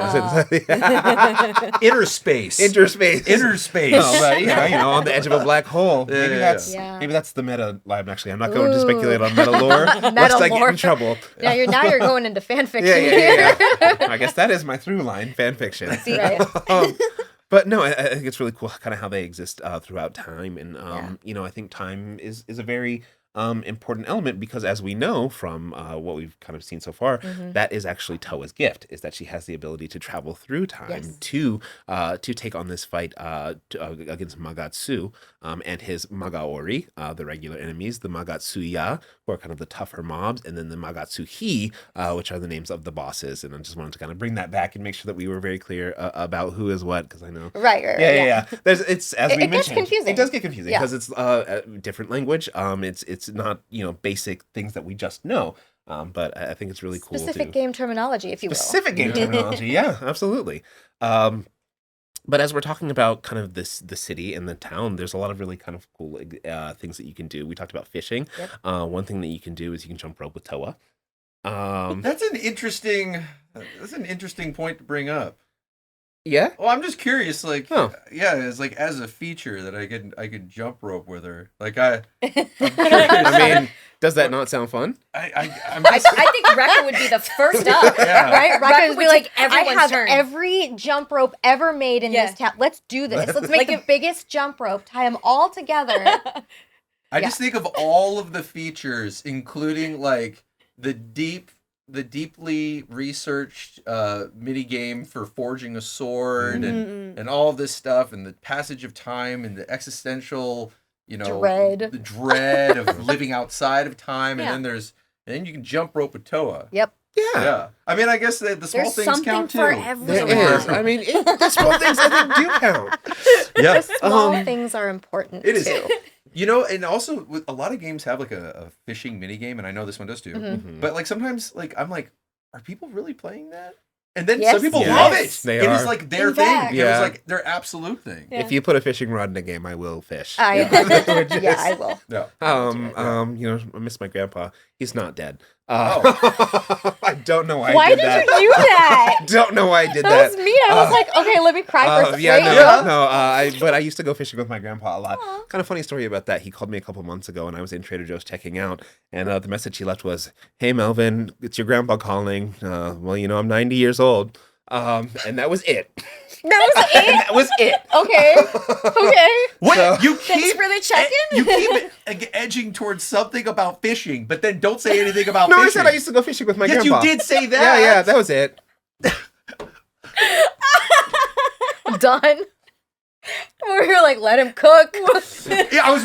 Speaker 1: Yeah.
Speaker 3: know.
Speaker 1: Inner space.
Speaker 3: Interspace.
Speaker 1: Inner space.
Speaker 3: Oh, but, on the edge of a black hole.
Speaker 1: Yeah,
Speaker 3: Maybe
Speaker 1: yeah.
Speaker 3: maybe that's the meta line. Actually, I'm not going to speculate on meta lore. Lest I get
Speaker 2: lore.
Speaker 3: in trouble.
Speaker 2: Now you're going into fan fiction
Speaker 3: Yeah.
Speaker 2: here.
Speaker 3: I guess that is my through line, fan fiction.
Speaker 2: Right.
Speaker 3: But no, I think it's really cool kind of how they exist throughout time. And, I think time is a very important element because as we know from what we've kind of seen so far, that is actually Towa's gift, is that she has the ability to travel through time to take on this fight against Magatsu and his Magaori, the regular enemies, the Magatsuya, who are kind of the tougher mobs, and then the Magatsuhi, which are the names of the bosses. And I just wanted to kind of bring that back and make sure that we were very clear about who is what, because I know.
Speaker 2: Right.
Speaker 3: Yeah. It's as we
Speaker 2: It gets
Speaker 3: mentioned,
Speaker 2: confusing.
Speaker 3: it does get confusing
Speaker 2: Yeah.
Speaker 3: because it's a different language. It's not basic things that we just know. But I think it's really cool.
Speaker 2: Specific game terminology, if you will.
Speaker 3: Specific game terminology, yeah, absolutely. But as we're talking about kind of the city and the town, there's a lot of really kind of cool things that you can do. We talked about fishing.
Speaker 2: Yep.
Speaker 3: One thing that you can do is you can jump rope with Towa.
Speaker 1: That's an interesting point to bring up.
Speaker 3: Yeah.
Speaker 1: Well, I'm just curious, like,
Speaker 3: Oh.
Speaker 1: yeah, it's like as a feature that I could jump rope with her. Like I'm curious.
Speaker 3: I mean, does that not sound fun?
Speaker 1: I'm
Speaker 4: I
Speaker 1: just,
Speaker 4: think Rekka would be the first up.
Speaker 1: Yeah.
Speaker 2: Right?
Speaker 4: Rekka
Speaker 2: Rekka
Speaker 4: would
Speaker 2: would be like, I
Speaker 4: everyone's
Speaker 2: have
Speaker 4: turn.
Speaker 2: every jump rope ever made in this town. Let's do this. Let's make the biggest jump rope, tie them all together.
Speaker 1: I just think of all of the features, including like the deeply researched mini game for forging a sword and all of this stuff, and the passage of time and the existential, the dread of living outside of time, and then you can jump rope with Towa.
Speaker 2: Yep.
Speaker 1: Yeah. I mean, I guess the small
Speaker 4: There's
Speaker 1: things
Speaker 4: something
Speaker 1: count too.
Speaker 4: for everyone.
Speaker 3: There is. I mean, the small things I think do count.
Speaker 1: Yeah.
Speaker 2: The small things are important
Speaker 1: It is.
Speaker 2: too.
Speaker 1: And also with a lot of games have like a fishing mini game, and I know this one does too. But like sometimes, like I'm like, are people really playing that? And then some people love it.
Speaker 3: They
Speaker 1: It
Speaker 3: are.
Speaker 1: is like their
Speaker 2: In
Speaker 1: thing.
Speaker 2: fact.
Speaker 1: It was like their absolute thing.
Speaker 2: Yeah.
Speaker 3: If you put a fishing rod in a game, I will fish.
Speaker 2: I will.
Speaker 1: Yeah.
Speaker 3: I miss my grandpa. He's not dead.
Speaker 1: Oh.
Speaker 3: I don't know why.
Speaker 2: Why
Speaker 3: I
Speaker 2: did
Speaker 3: did that.
Speaker 2: you do that?
Speaker 3: Don't know why I did
Speaker 2: That was me. I was like, okay, let me cry for
Speaker 3: Yeah,
Speaker 2: straight.
Speaker 3: no. But I used to go fishing with my grandpa a lot. Kind of funny story about that. He called me a couple months ago, and I was in Trader Joe's checking out, and the message he left was, "Hey, Melvin, it's your grandpa calling. Well, I'm 90 years old." And that was it.
Speaker 2: That was it?
Speaker 3: That was it.
Speaker 2: Okay.
Speaker 1: What?
Speaker 3: So-
Speaker 1: You
Speaker 4: Thanks
Speaker 1: keep
Speaker 4: for the check-in.
Speaker 1: you keep edging towards something about fishing, but then don't say anything about
Speaker 3: No,
Speaker 1: fishing.
Speaker 3: I said I used to go fishing with my
Speaker 1: yes,
Speaker 3: grandpa.
Speaker 1: you did say that.
Speaker 3: Yeah, that was it.
Speaker 2: Done. We were like, let him cook.
Speaker 1: Yeah, I was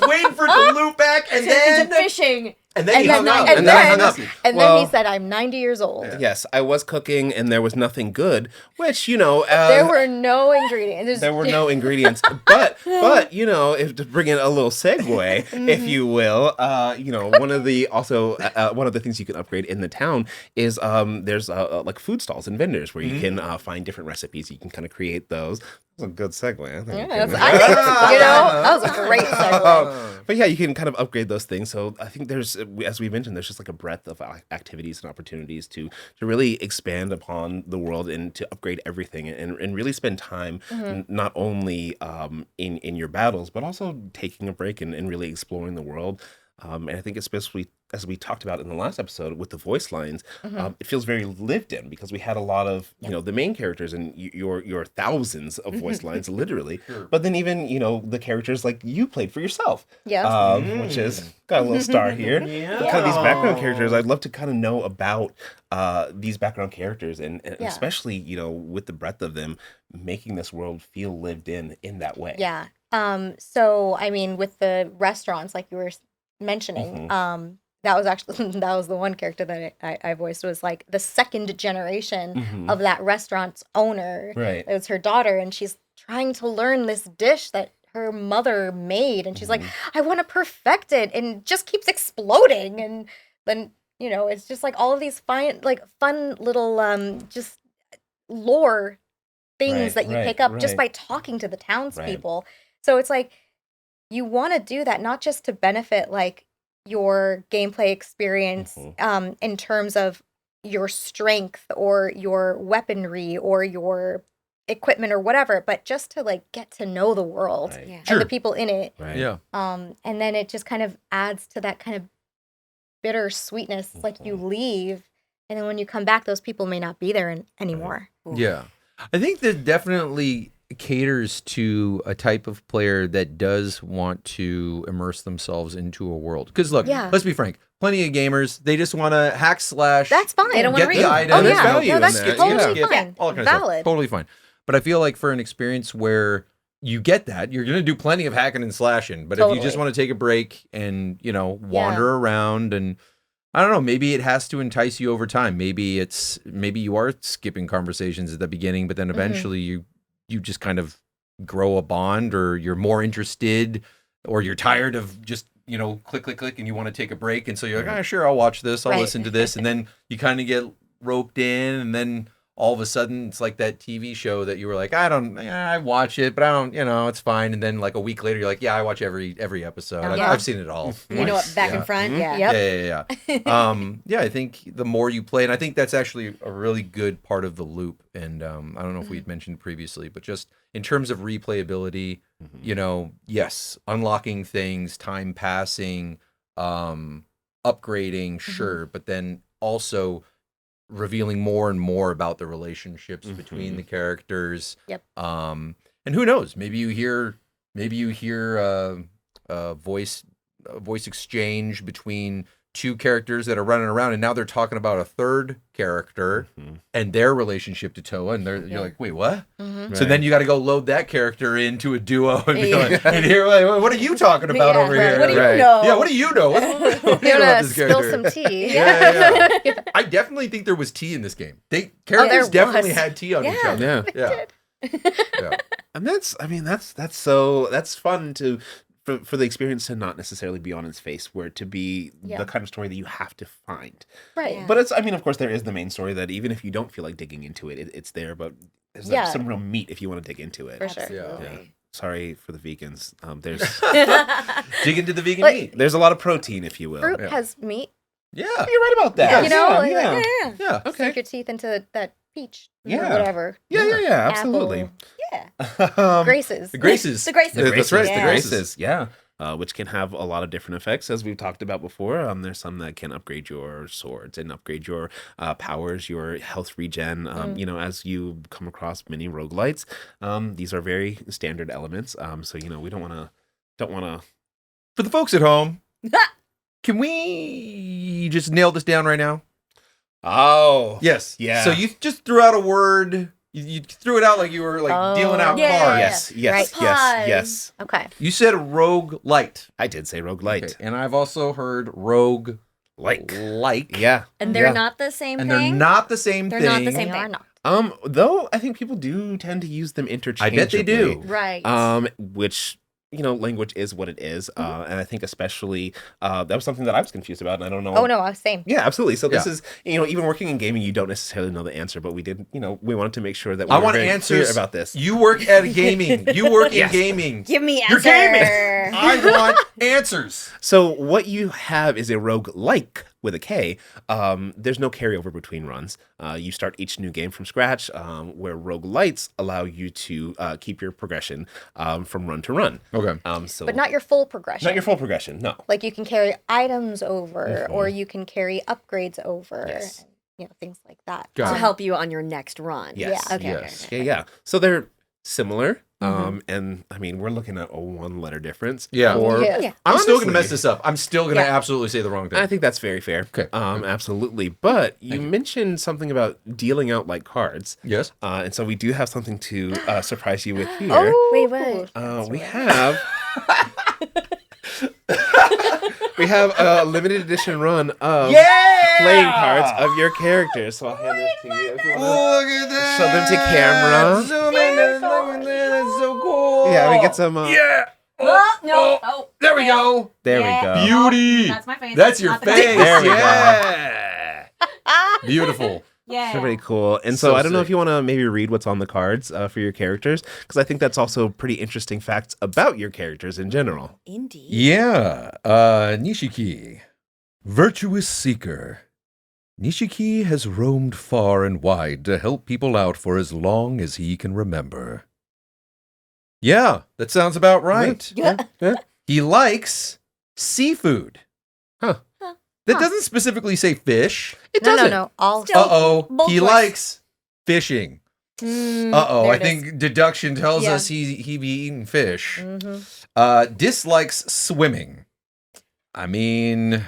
Speaker 1: waiting for it to loop back, and then
Speaker 2: Into fishing.
Speaker 1: and then he hung up.
Speaker 2: And
Speaker 3: then I hung
Speaker 2: then,
Speaker 3: up.
Speaker 2: and
Speaker 3: Well-
Speaker 2: then he said, I'm 90 years old.
Speaker 1: Yeah.
Speaker 3: Yes, I was cooking, and there was nothing good, which,
Speaker 2: There were no ingredients.
Speaker 3: there were no ingredients. But if to bring in a little segue, if you will, one of the things you can upgrade in the town is there's like food stalls and vendors where you can find different recipes. You can kind of create those. That was a good segue. I think
Speaker 2: that was a great segue.
Speaker 3: But yeah, you can kind of upgrade those things. So I think there's, as we mentioned, there's just like a breadth of activities and opportunities to really expand upon the world and to upgrade everything and really spend time not only in your battles, but also taking a break and really exploring the world. And I think especially as we talked about in the last episode with the voice lines, it feels very lived in because we had a lot of, the main characters and your thousands of voice lines, literally.
Speaker 1: Sure.
Speaker 3: But then even, the characters like you played for yourself.
Speaker 2: Yeah.
Speaker 3: Which is, got a little star here.
Speaker 1: Yeah.
Speaker 3: Kind of these background characters. I'd love to kind of know about these background characters and especially, with the breadth of them, making this world feel lived in that way.
Speaker 2: Yeah. So, I mean, with the restaurants, like you were mentioning. That was actually that was the one character that I voiced, was like the second generation of that restaurant's owner.
Speaker 3: Right.
Speaker 2: It was her daughter, and she's trying to learn this dish that her mother made, and she's like, I want to perfect it, and just keeps exploding. And then, you know, it's just like all of these fun little just lore things that you pick up just by talking to the townspeople. So it's like, you want to do that not just to benefit like your gameplay experience in terms of your strength or your weaponry or your equipment or whatever, but just to like get to know the world and the people in it.
Speaker 1: Yeah.
Speaker 2: And then it just kind of adds to that kind of bitter sweetness. It's like you leave, and then when you come back, those people may not be there anymore.
Speaker 1: Yeah. I think that definitely caters to a type of player that does want to immerse themselves into a world. Because look, let's be frank, plenty of gamers, they just want to hack slash.
Speaker 2: That's fine.
Speaker 4: They don't want
Speaker 1: get
Speaker 4: to
Speaker 1: the
Speaker 4: read.
Speaker 1: item.
Speaker 3: There's value in
Speaker 2: that's
Speaker 3: that.
Speaker 2: totally
Speaker 1: Yeah.
Speaker 2: fine.
Speaker 1: All that kind of
Speaker 2: Valid.
Speaker 1: stuff. Totally fine. But I feel like for an experience where you get that, you're going to do plenty of hacking and slashing. But if you just want to take a break and, you know, wander around, and I don't know, maybe it has to entice you over time. Maybe you are skipping conversations at the beginning, but then eventually you just kind of grow a bond, or you're more interested, or you're tired of just, you know, click, and you want to take a break. And so you're like, sure, I'll watch this. I'll listen to this. And then you kind of get roped in, and then all of a sudden it's like that TV show that you were like, I watch it, but I don't, you know, it's fine. And then like a week later, you're like, I watch every episode. I've seen it all.
Speaker 4: You know what? Back and front. Yeah.
Speaker 2: Yep.
Speaker 1: Yeah. I think the more you play, and I think that's actually a really good part of the loop. And I don't know if we had mentioned previously, but just in terms of replayability, you know, yes, unlocking things, time passing, upgrading, sure, but then also revealing more and more about the relationships between the characters.
Speaker 2: Yep.
Speaker 1: And who knows? Maybe you hear a voice exchange between two characters that are running around, and now they're talking about a third character and their relationship to Towa, and you're like, wait, what? So then you got to go load that character into a duo and be like, and hear, like, what are you talking about over here?
Speaker 4: What do you know?
Speaker 1: Yeah, what do you know? What do you know about this
Speaker 2: Spill
Speaker 1: character?
Speaker 2: some tea.
Speaker 1: Yeah. I definitely think there was tea in this game. Characters definitely had tea on each other. Yeah.
Speaker 3: And that's fun to for the experience to not necessarily be on its face, where to be the kind of story that you have to find.
Speaker 2: Right.
Speaker 4: Yeah.
Speaker 3: But of course there is the main story that even if you don't feel like digging into it, it's there, but there's some real meat if you want to dig into it.
Speaker 2: For sure.
Speaker 1: Yeah.
Speaker 3: Sorry for the vegans. There's
Speaker 1: Dig into the vegan
Speaker 2: But-
Speaker 1: meat.
Speaker 3: there's a lot of protein, if you will.
Speaker 2: Fruit has meat.
Speaker 1: Yeah.
Speaker 3: You're right about that.
Speaker 2: You know,
Speaker 1: Yeah.
Speaker 3: Okay.
Speaker 2: sink your teeth into that peach.
Speaker 3: Yeah.
Speaker 2: Or whatever.
Speaker 3: Yeah, absolutely.
Speaker 2: Apple.
Speaker 4: Yeah.
Speaker 2: Graces.
Speaker 1: The Graces.
Speaker 4: The Graces.
Speaker 3: That's right,
Speaker 4: Yeah.
Speaker 3: the Graces. Yeah. Which can have a lot of different effects, as we've talked about before. There's some that can upgrade your swords and upgrade your powers, your health regen. You know, as you come across many roguelites, these are very standard elements. So you know, we don't want to.
Speaker 1: For the folks at home, can we just nail this down right now?
Speaker 3: Oh,
Speaker 1: Yes.
Speaker 3: Yeah.
Speaker 1: So you just threw out a word. You threw it out like you were like dealing out
Speaker 4: Yeah.
Speaker 1: cards.
Speaker 3: yes,
Speaker 2: Right.
Speaker 3: yes.
Speaker 2: Okay.
Speaker 1: You said rogue light.
Speaker 3: I did say roguelite.
Speaker 1: Okay. And I've also heard rogue
Speaker 3: Like,
Speaker 1: Yeah.
Speaker 4: And they're
Speaker 3: Yeah.
Speaker 4: not the same
Speaker 1: And
Speaker 4: thing.
Speaker 1: they're not the same
Speaker 4: They're
Speaker 1: thing.
Speaker 4: not the same
Speaker 2: They are
Speaker 4: thing.
Speaker 2: not.
Speaker 3: Though I think people do tend to use them
Speaker 1: I
Speaker 3: interchangeably.
Speaker 1: bet they do.
Speaker 4: Right.
Speaker 3: Which, you know, language is what it is. And I think especially, that was something that I was confused about, and I don't know.
Speaker 2: Oh, no, same.
Speaker 3: Yeah, absolutely. So this
Speaker 1: Yeah.
Speaker 3: is, you know, even working in gaming, you don't necessarily know the answer, but we did, you know, we wanted to make sure that we
Speaker 1: I
Speaker 3: were
Speaker 1: want
Speaker 3: very
Speaker 1: answers
Speaker 3: clear about this.
Speaker 1: You work at gaming. You work
Speaker 3: Yes.
Speaker 1: in gaming.
Speaker 4: Give me
Speaker 1: You're
Speaker 4: answer.
Speaker 1: gaming. I want answers.
Speaker 3: So what you have is a roguelike with a K. There's no carryover between runs. You start each new game from scratch, where roguelites allow you to keep your progression from run to run.
Speaker 1: Okay.
Speaker 3: So
Speaker 2: But not your full progression.
Speaker 3: not your full progression, no.
Speaker 2: Like you can carry items over, or you can carry upgrades over,
Speaker 3: Yes.
Speaker 2: and, you know, things like that.
Speaker 1: Got
Speaker 4: To
Speaker 1: it.
Speaker 4: help you on your next run.
Speaker 3: Yes.
Speaker 2: Yeah.
Speaker 4: Okay.
Speaker 1: Yes.
Speaker 4: Okay.
Speaker 3: Yeah. So they're similar. And I mean, we're looking at a 1-letter difference.
Speaker 1: Yeah.
Speaker 3: For,
Speaker 2: Yeah.
Speaker 4: Yeah.
Speaker 1: I'm still going to
Speaker 3: honestly,
Speaker 1: mess this up. I'm still going to
Speaker 4: Yeah.
Speaker 1: absolutely say the wrong thing.
Speaker 3: I think that's very fair.
Speaker 1: Okay.
Speaker 3: Absolutely. But you mentioned something about dealing out like cards.
Speaker 1: Yes.
Speaker 3: And so we do have something to surprise you with here.
Speaker 2: Oh,
Speaker 4: Wait, what?
Speaker 3: We have We have a limited edition run of playing cards of your characters. So I'll hand this to you if you want
Speaker 1: Look at that.
Speaker 3: show them to camera.
Speaker 1: Zoom in. Look at that. That's so cool.
Speaker 3: Yeah, we get some.
Speaker 1: Yeah.
Speaker 5: No.
Speaker 1: There we go.
Speaker 3: There
Speaker 5: Yeah.
Speaker 3: we go.
Speaker 1: Beauty.
Speaker 5: That's my face.
Speaker 1: That's your
Speaker 5: Not the
Speaker 1: face.
Speaker 5: face.
Speaker 3: There we go.
Speaker 1: Yeah. Beautiful.
Speaker 5: Yeah.
Speaker 3: They're very cool. And
Speaker 1: So
Speaker 3: so I don't know
Speaker 1: sick.
Speaker 3: if you want to maybe read what's on the cards for your characters, because I think that's also pretty interesting facts about your characters in general.
Speaker 4: Indeed.
Speaker 1: Yeah. Nishiki. Virtuous seeker. Nishiki has roamed far and wide to help people out for as long as he can remember. Yeah, that sounds about right.
Speaker 3: Yeah.
Speaker 1: He likes seafood.
Speaker 3: Huh.
Speaker 1: That doesn't specifically say fish.
Speaker 3: It
Speaker 2: No,
Speaker 3: doesn't.
Speaker 2: no. All
Speaker 4: Still-
Speaker 1: Uh-oh.
Speaker 4: both
Speaker 1: He
Speaker 4: ways.
Speaker 1: likes fishing. Uh-oh.
Speaker 2: there
Speaker 1: I
Speaker 2: it is.
Speaker 1: think deduction tells
Speaker 4: Yeah.
Speaker 1: us he be eating fish.
Speaker 2: Mhm.
Speaker 1: Dislikes swimming. I mean,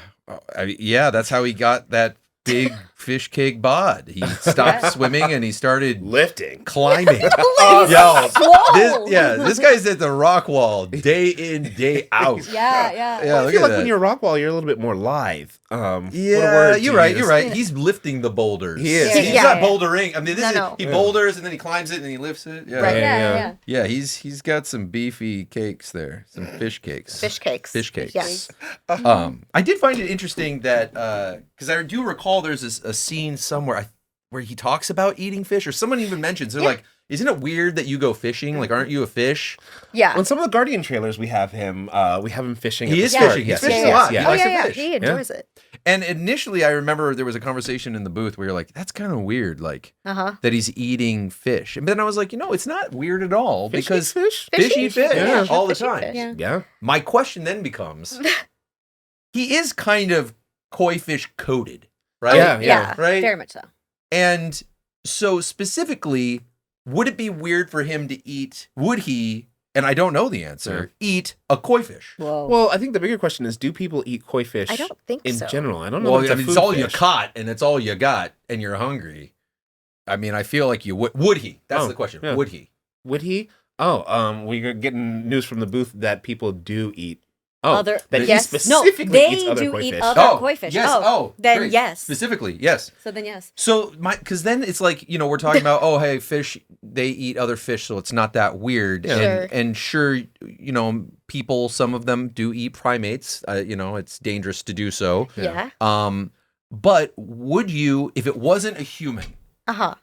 Speaker 1: yeah, that's how he got that big fish cake bod. He stopped swimming and he started
Speaker 3: Lifting.
Speaker 1: climbing.
Speaker 4: Yo,
Speaker 1: This guy's at the rock wall day in, day out.
Speaker 4: Yeah.
Speaker 1: Yeah,
Speaker 3: Well, I
Speaker 1: look
Speaker 3: feel
Speaker 1: at
Speaker 3: like
Speaker 1: that.
Speaker 3: when you're Rockwall, you're a little bit more lithe. What a
Speaker 1: Yeah,
Speaker 3: word to
Speaker 1: you're right.
Speaker 3: use.
Speaker 1: You're right. He's lifting the boulders.
Speaker 3: He is.
Speaker 1: He's
Speaker 2: Yeah.
Speaker 1: not bouldering. I mean,
Speaker 2: No.
Speaker 1: he boulders and then he climbs it and he lifts it. Yeah,
Speaker 2: Right.
Speaker 4: Yeah.
Speaker 1: yeah. He's got some beefy cakes there, some fish cakes.
Speaker 2: Fish cakes.
Speaker 1: Fish cakes.
Speaker 2: Yes.
Speaker 1: I did find it interesting that because I do recall there's a scene somewhere where he talks about eating fish, or someone even mentions they're like, "Isn't it weird that you go fishing? Like, aren't you a fish?"
Speaker 2: Yeah.
Speaker 3: On some of the Guardian trailers, we have him fishing.
Speaker 1: He
Speaker 3: at the
Speaker 1: is
Speaker 3: start.
Speaker 1: fishing.
Speaker 3: Yes,
Speaker 1: He's fishing
Speaker 3: yes,
Speaker 1: a lot.
Speaker 3: yes,
Speaker 1: He
Speaker 2: Oh,
Speaker 1: likes
Speaker 2: yeah,
Speaker 1: to
Speaker 2: yeah.
Speaker 1: fish.
Speaker 2: He enjoys it.
Speaker 1: And initially, I remember there was a conversation in the booth where you're like, "That's kind of weird," like
Speaker 2: Uh-huh.
Speaker 1: that he's eating fish. And then I was like, it's not weird at all
Speaker 3: Fish
Speaker 1: because
Speaker 3: eats fish.
Speaker 1: fish eat fish
Speaker 3: Yeah.
Speaker 1: all the
Speaker 2: Fish eat
Speaker 1: time.
Speaker 2: fish.
Speaker 4: Yeah.
Speaker 3: Yeah.
Speaker 1: My question then becomes, he is kind of koi fish coated, right?
Speaker 3: Yeah.
Speaker 2: Yeah.
Speaker 1: Right.
Speaker 4: Very much so.
Speaker 1: And so specifically, would it be weird for him to eat? Would he? And I don't know the answer. Eat a koi fish?
Speaker 4: Whoa.
Speaker 3: Well, I think the bigger question is, do people eat koi fish
Speaker 2: I don't think
Speaker 3: in
Speaker 2: so.
Speaker 3: general? I don't know.
Speaker 1: Well,
Speaker 3: if
Speaker 1: I
Speaker 3: it's a
Speaker 1: mean,
Speaker 3: food
Speaker 1: it's all you
Speaker 3: fish.
Speaker 1: caught, and it's all you got, and you're hungry. I mean, I feel like you would. Would he? That's
Speaker 3: Oh,
Speaker 1: the question.
Speaker 3: yeah.
Speaker 1: Would he?
Speaker 3: Would he? Oh, we're getting news from the booth that people do eat. Oh,
Speaker 4: Other-
Speaker 3: that
Speaker 2: yes.
Speaker 3: he
Speaker 4: No,
Speaker 3: specifically
Speaker 4: they
Speaker 3: eats other
Speaker 4: do
Speaker 3: koi
Speaker 4: eat
Speaker 3: fish.
Speaker 4: other koi fish.
Speaker 1: Yes.
Speaker 4: Oh, then
Speaker 1: great.
Speaker 4: yes.
Speaker 1: Specifically, yes.
Speaker 4: So then yes.
Speaker 1: So because then it's like we're talking about hey, fish, they eat other fish, so it's not that weird.
Speaker 3: Yeah.
Speaker 2: Sure.
Speaker 1: And sure, people, some of them do eat primates. It's dangerous to do so.
Speaker 2: Yeah.
Speaker 1: But would you, if it wasn't a human,
Speaker 2: Uh-huh.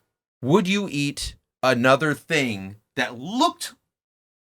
Speaker 1: would you eat another thing that looked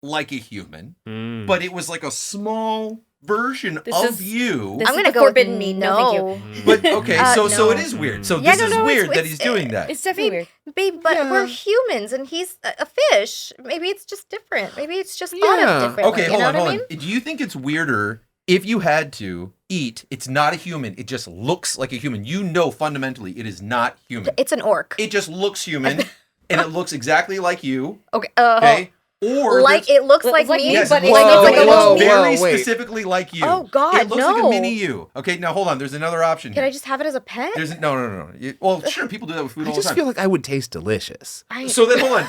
Speaker 1: like a human,
Speaker 3: Mm.
Speaker 1: but it was like a small version
Speaker 4: This
Speaker 1: of
Speaker 4: is-
Speaker 1: you?
Speaker 4: this
Speaker 2: I'm
Speaker 4: is
Speaker 2: gonna
Speaker 4: the
Speaker 2: go with
Speaker 4: forbidden meat. No, thank you.
Speaker 1: But okay, so
Speaker 2: no.
Speaker 1: it is weird. So
Speaker 2: Yeah,
Speaker 1: this
Speaker 2: no,
Speaker 1: is
Speaker 2: no,
Speaker 1: weird
Speaker 2: it's-
Speaker 1: that he's doing that.
Speaker 4: It's definitely weird.
Speaker 2: Babe, but
Speaker 3: Yeah.
Speaker 2: we're humans and he's a fish. Maybe it's just different. Maybe it's just thought
Speaker 3: Yeah.
Speaker 2: of differently.
Speaker 1: Okay,
Speaker 2: you
Speaker 1: hold
Speaker 2: know
Speaker 1: on,
Speaker 2: what
Speaker 1: hold
Speaker 2: I mean?
Speaker 1: on. Do you think it's weirder if you had to eat? It's not a human. It just looks like a human. Fundamentally, it is not human.
Speaker 2: It's an orc.
Speaker 1: It just looks human, and it looks exactly like you.
Speaker 2: Okay.
Speaker 1: Okay, or
Speaker 2: Like
Speaker 1: there's-
Speaker 2: it looks
Speaker 4: Well,
Speaker 2: like
Speaker 4: like
Speaker 2: me,
Speaker 4: me,
Speaker 1: Yes,
Speaker 2: but
Speaker 4: but
Speaker 2: like
Speaker 1: whoa,
Speaker 2: it's like a
Speaker 1: whoa,
Speaker 2: little me.
Speaker 1: very
Speaker 3: wait.
Speaker 1: specifically like you.
Speaker 2: Oh, God,
Speaker 1: it looks like a
Speaker 2: no.
Speaker 1: mini you. Okay, now hold on. There's another option.
Speaker 2: Can
Speaker 1: here.
Speaker 2: I just have it as a pet?
Speaker 1: There's no. Well, sure, people do that with food
Speaker 3: I
Speaker 1: all the
Speaker 3: just
Speaker 1: time.
Speaker 3: feel like I would taste delicious.
Speaker 1: So then hold on.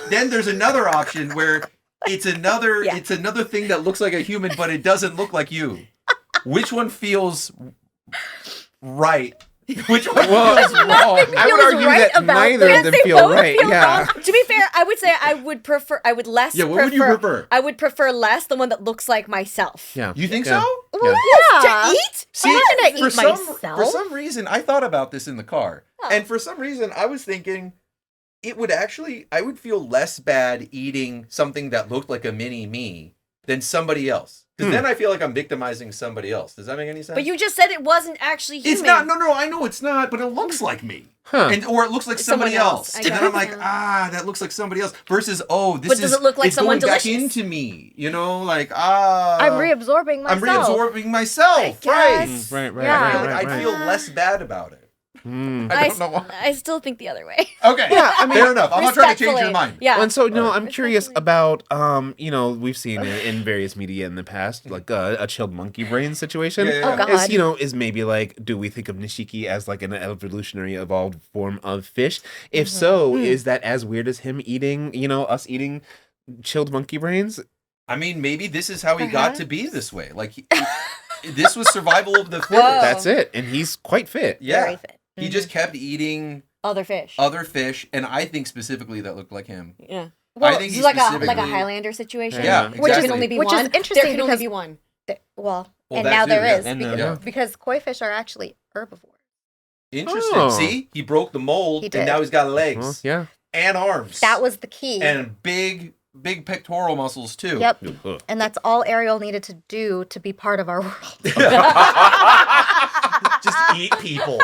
Speaker 1: Then there's another option where it's another thing that looks like a human, but it doesn't look like you. Which one feels right? Which one feels wrong?
Speaker 3: I would
Speaker 2: feels
Speaker 3: argue
Speaker 2: right
Speaker 3: that
Speaker 2: about
Speaker 3: neither
Speaker 2: this.
Speaker 3: of them
Speaker 4: They
Speaker 3: feel
Speaker 4: both
Speaker 3: right.
Speaker 4: feel
Speaker 3: Yeah.
Speaker 4: wrong. To be fair, I would say I would less
Speaker 1: Yeah, what would you prefer?
Speaker 4: I would prefer less the one that looks like myself.
Speaker 3: Yeah.
Speaker 1: You think
Speaker 3: Yeah.
Speaker 1: so?
Speaker 2: Well,
Speaker 3: Yeah.
Speaker 2: yeah.
Speaker 4: To eat?
Speaker 1: See,
Speaker 2: I'm not gonna
Speaker 1: for
Speaker 2: eat
Speaker 1: some
Speaker 2: myself.
Speaker 1: reason, I thought about this in the car, and for some reason, I was thinking I would feel less bad eating something that looked like a mini me than somebody else, because then I feel like I'm victimizing somebody else. Does that make any sense?
Speaker 4: But you just said it wasn't actually human.
Speaker 1: It's not. No, I know it's not, but it looks like me.
Speaker 3: Huh.
Speaker 1: Or it looks like somebody
Speaker 4: Someone
Speaker 1: else.
Speaker 4: else, I
Speaker 1: And then I'm
Speaker 4: guess.
Speaker 1: like, that looks like somebody else. Versus, this
Speaker 4: But does it look like
Speaker 1: it's
Speaker 4: someone
Speaker 1: going back
Speaker 4: delicious?
Speaker 1: into me. Like,
Speaker 2: I'm reabsorbing myself.
Speaker 1: I'm reabsorbing myself.
Speaker 2: I
Speaker 1: Right.
Speaker 2: guess.
Speaker 3: Right.
Speaker 2: Yeah.
Speaker 1: I feel like I'd feel less bad about it. I don't know why.
Speaker 4: I still think the other way.
Speaker 1: Okay.
Speaker 3: Yeah, I mean,
Speaker 1: fair enough. I'm not trying to change your
Speaker 4: Respectfully.
Speaker 1: mind.
Speaker 4: Yeah.
Speaker 3: And so, I'm
Speaker 4: Respectfully.
Speaker 3: curious about, we've seen in various media in the past, like a chilled monkey brain situation.
Speaker 1: Yeah, yeah, yeah.
Speaker 2: Oh, God.
Speaker 3: Is maybe like, do we think of Nishiki as like an evolutionary evolved form of fish? If so, is that as weird as him eating, us eating chilled monkey brains?
Speaker 1: I mean, maybe this is how he got to be this way. Like, this was survival of the fittest.
Speaker 3: That's it. And he's quite fit.
Speaker 1: Yeah.
Speaker 2: Very fit.
Speaker 1: He just kept eating
Speaker 4: Other fish.
Speaker 1: and I think specifically that looked like him.
Speaker 4: Yeah.
Speaker 1: I think
Speaker 4: This
Speaker 1: he
Speaker 4: is like a
Speaker 1: specifically...
Speaker 4: Highlander situation.
Speaker 1: Yeah,
Speaker 4: Which
Speaker 1: exactly.
Speaker 4: can only be
Speaker 2: Which
Speaker 4: one.
Speaker 2: is interesting
Speaker 4: There can only
Speaker 2: because-
Speaker 4: be one.
Speaker 2: Well, and
Speaker 1: that
Speaker 2: now
Speaker 1: too,
Speaker 2: there
Speaker 1: yeah.
Speaker 2: is
Speaker 3: And,
Speaker 2: because,
Speaker 1: yeah.
Speaker 2: because koi fish are actually herbivores.
Speaker 1: Interesting.
Speaker 3: Oh.
Speaker 1: See? He broke the mold,
Speaker 2: He
Speaker 1: and
Speaker 2: did.
Speaker 1: now he's got legs.
Speaker 3: Well, yeah.
Speaker 1: And arms.
Speaker 2: That was the key.
Speaker 1: And big pectoral muscles, too.
Speaker 2: Yep.
Speaker 3: Ugh.
Speaker 2: And that's all Ariel needed to do to be part of our world.
Speaker 1: Just eat people.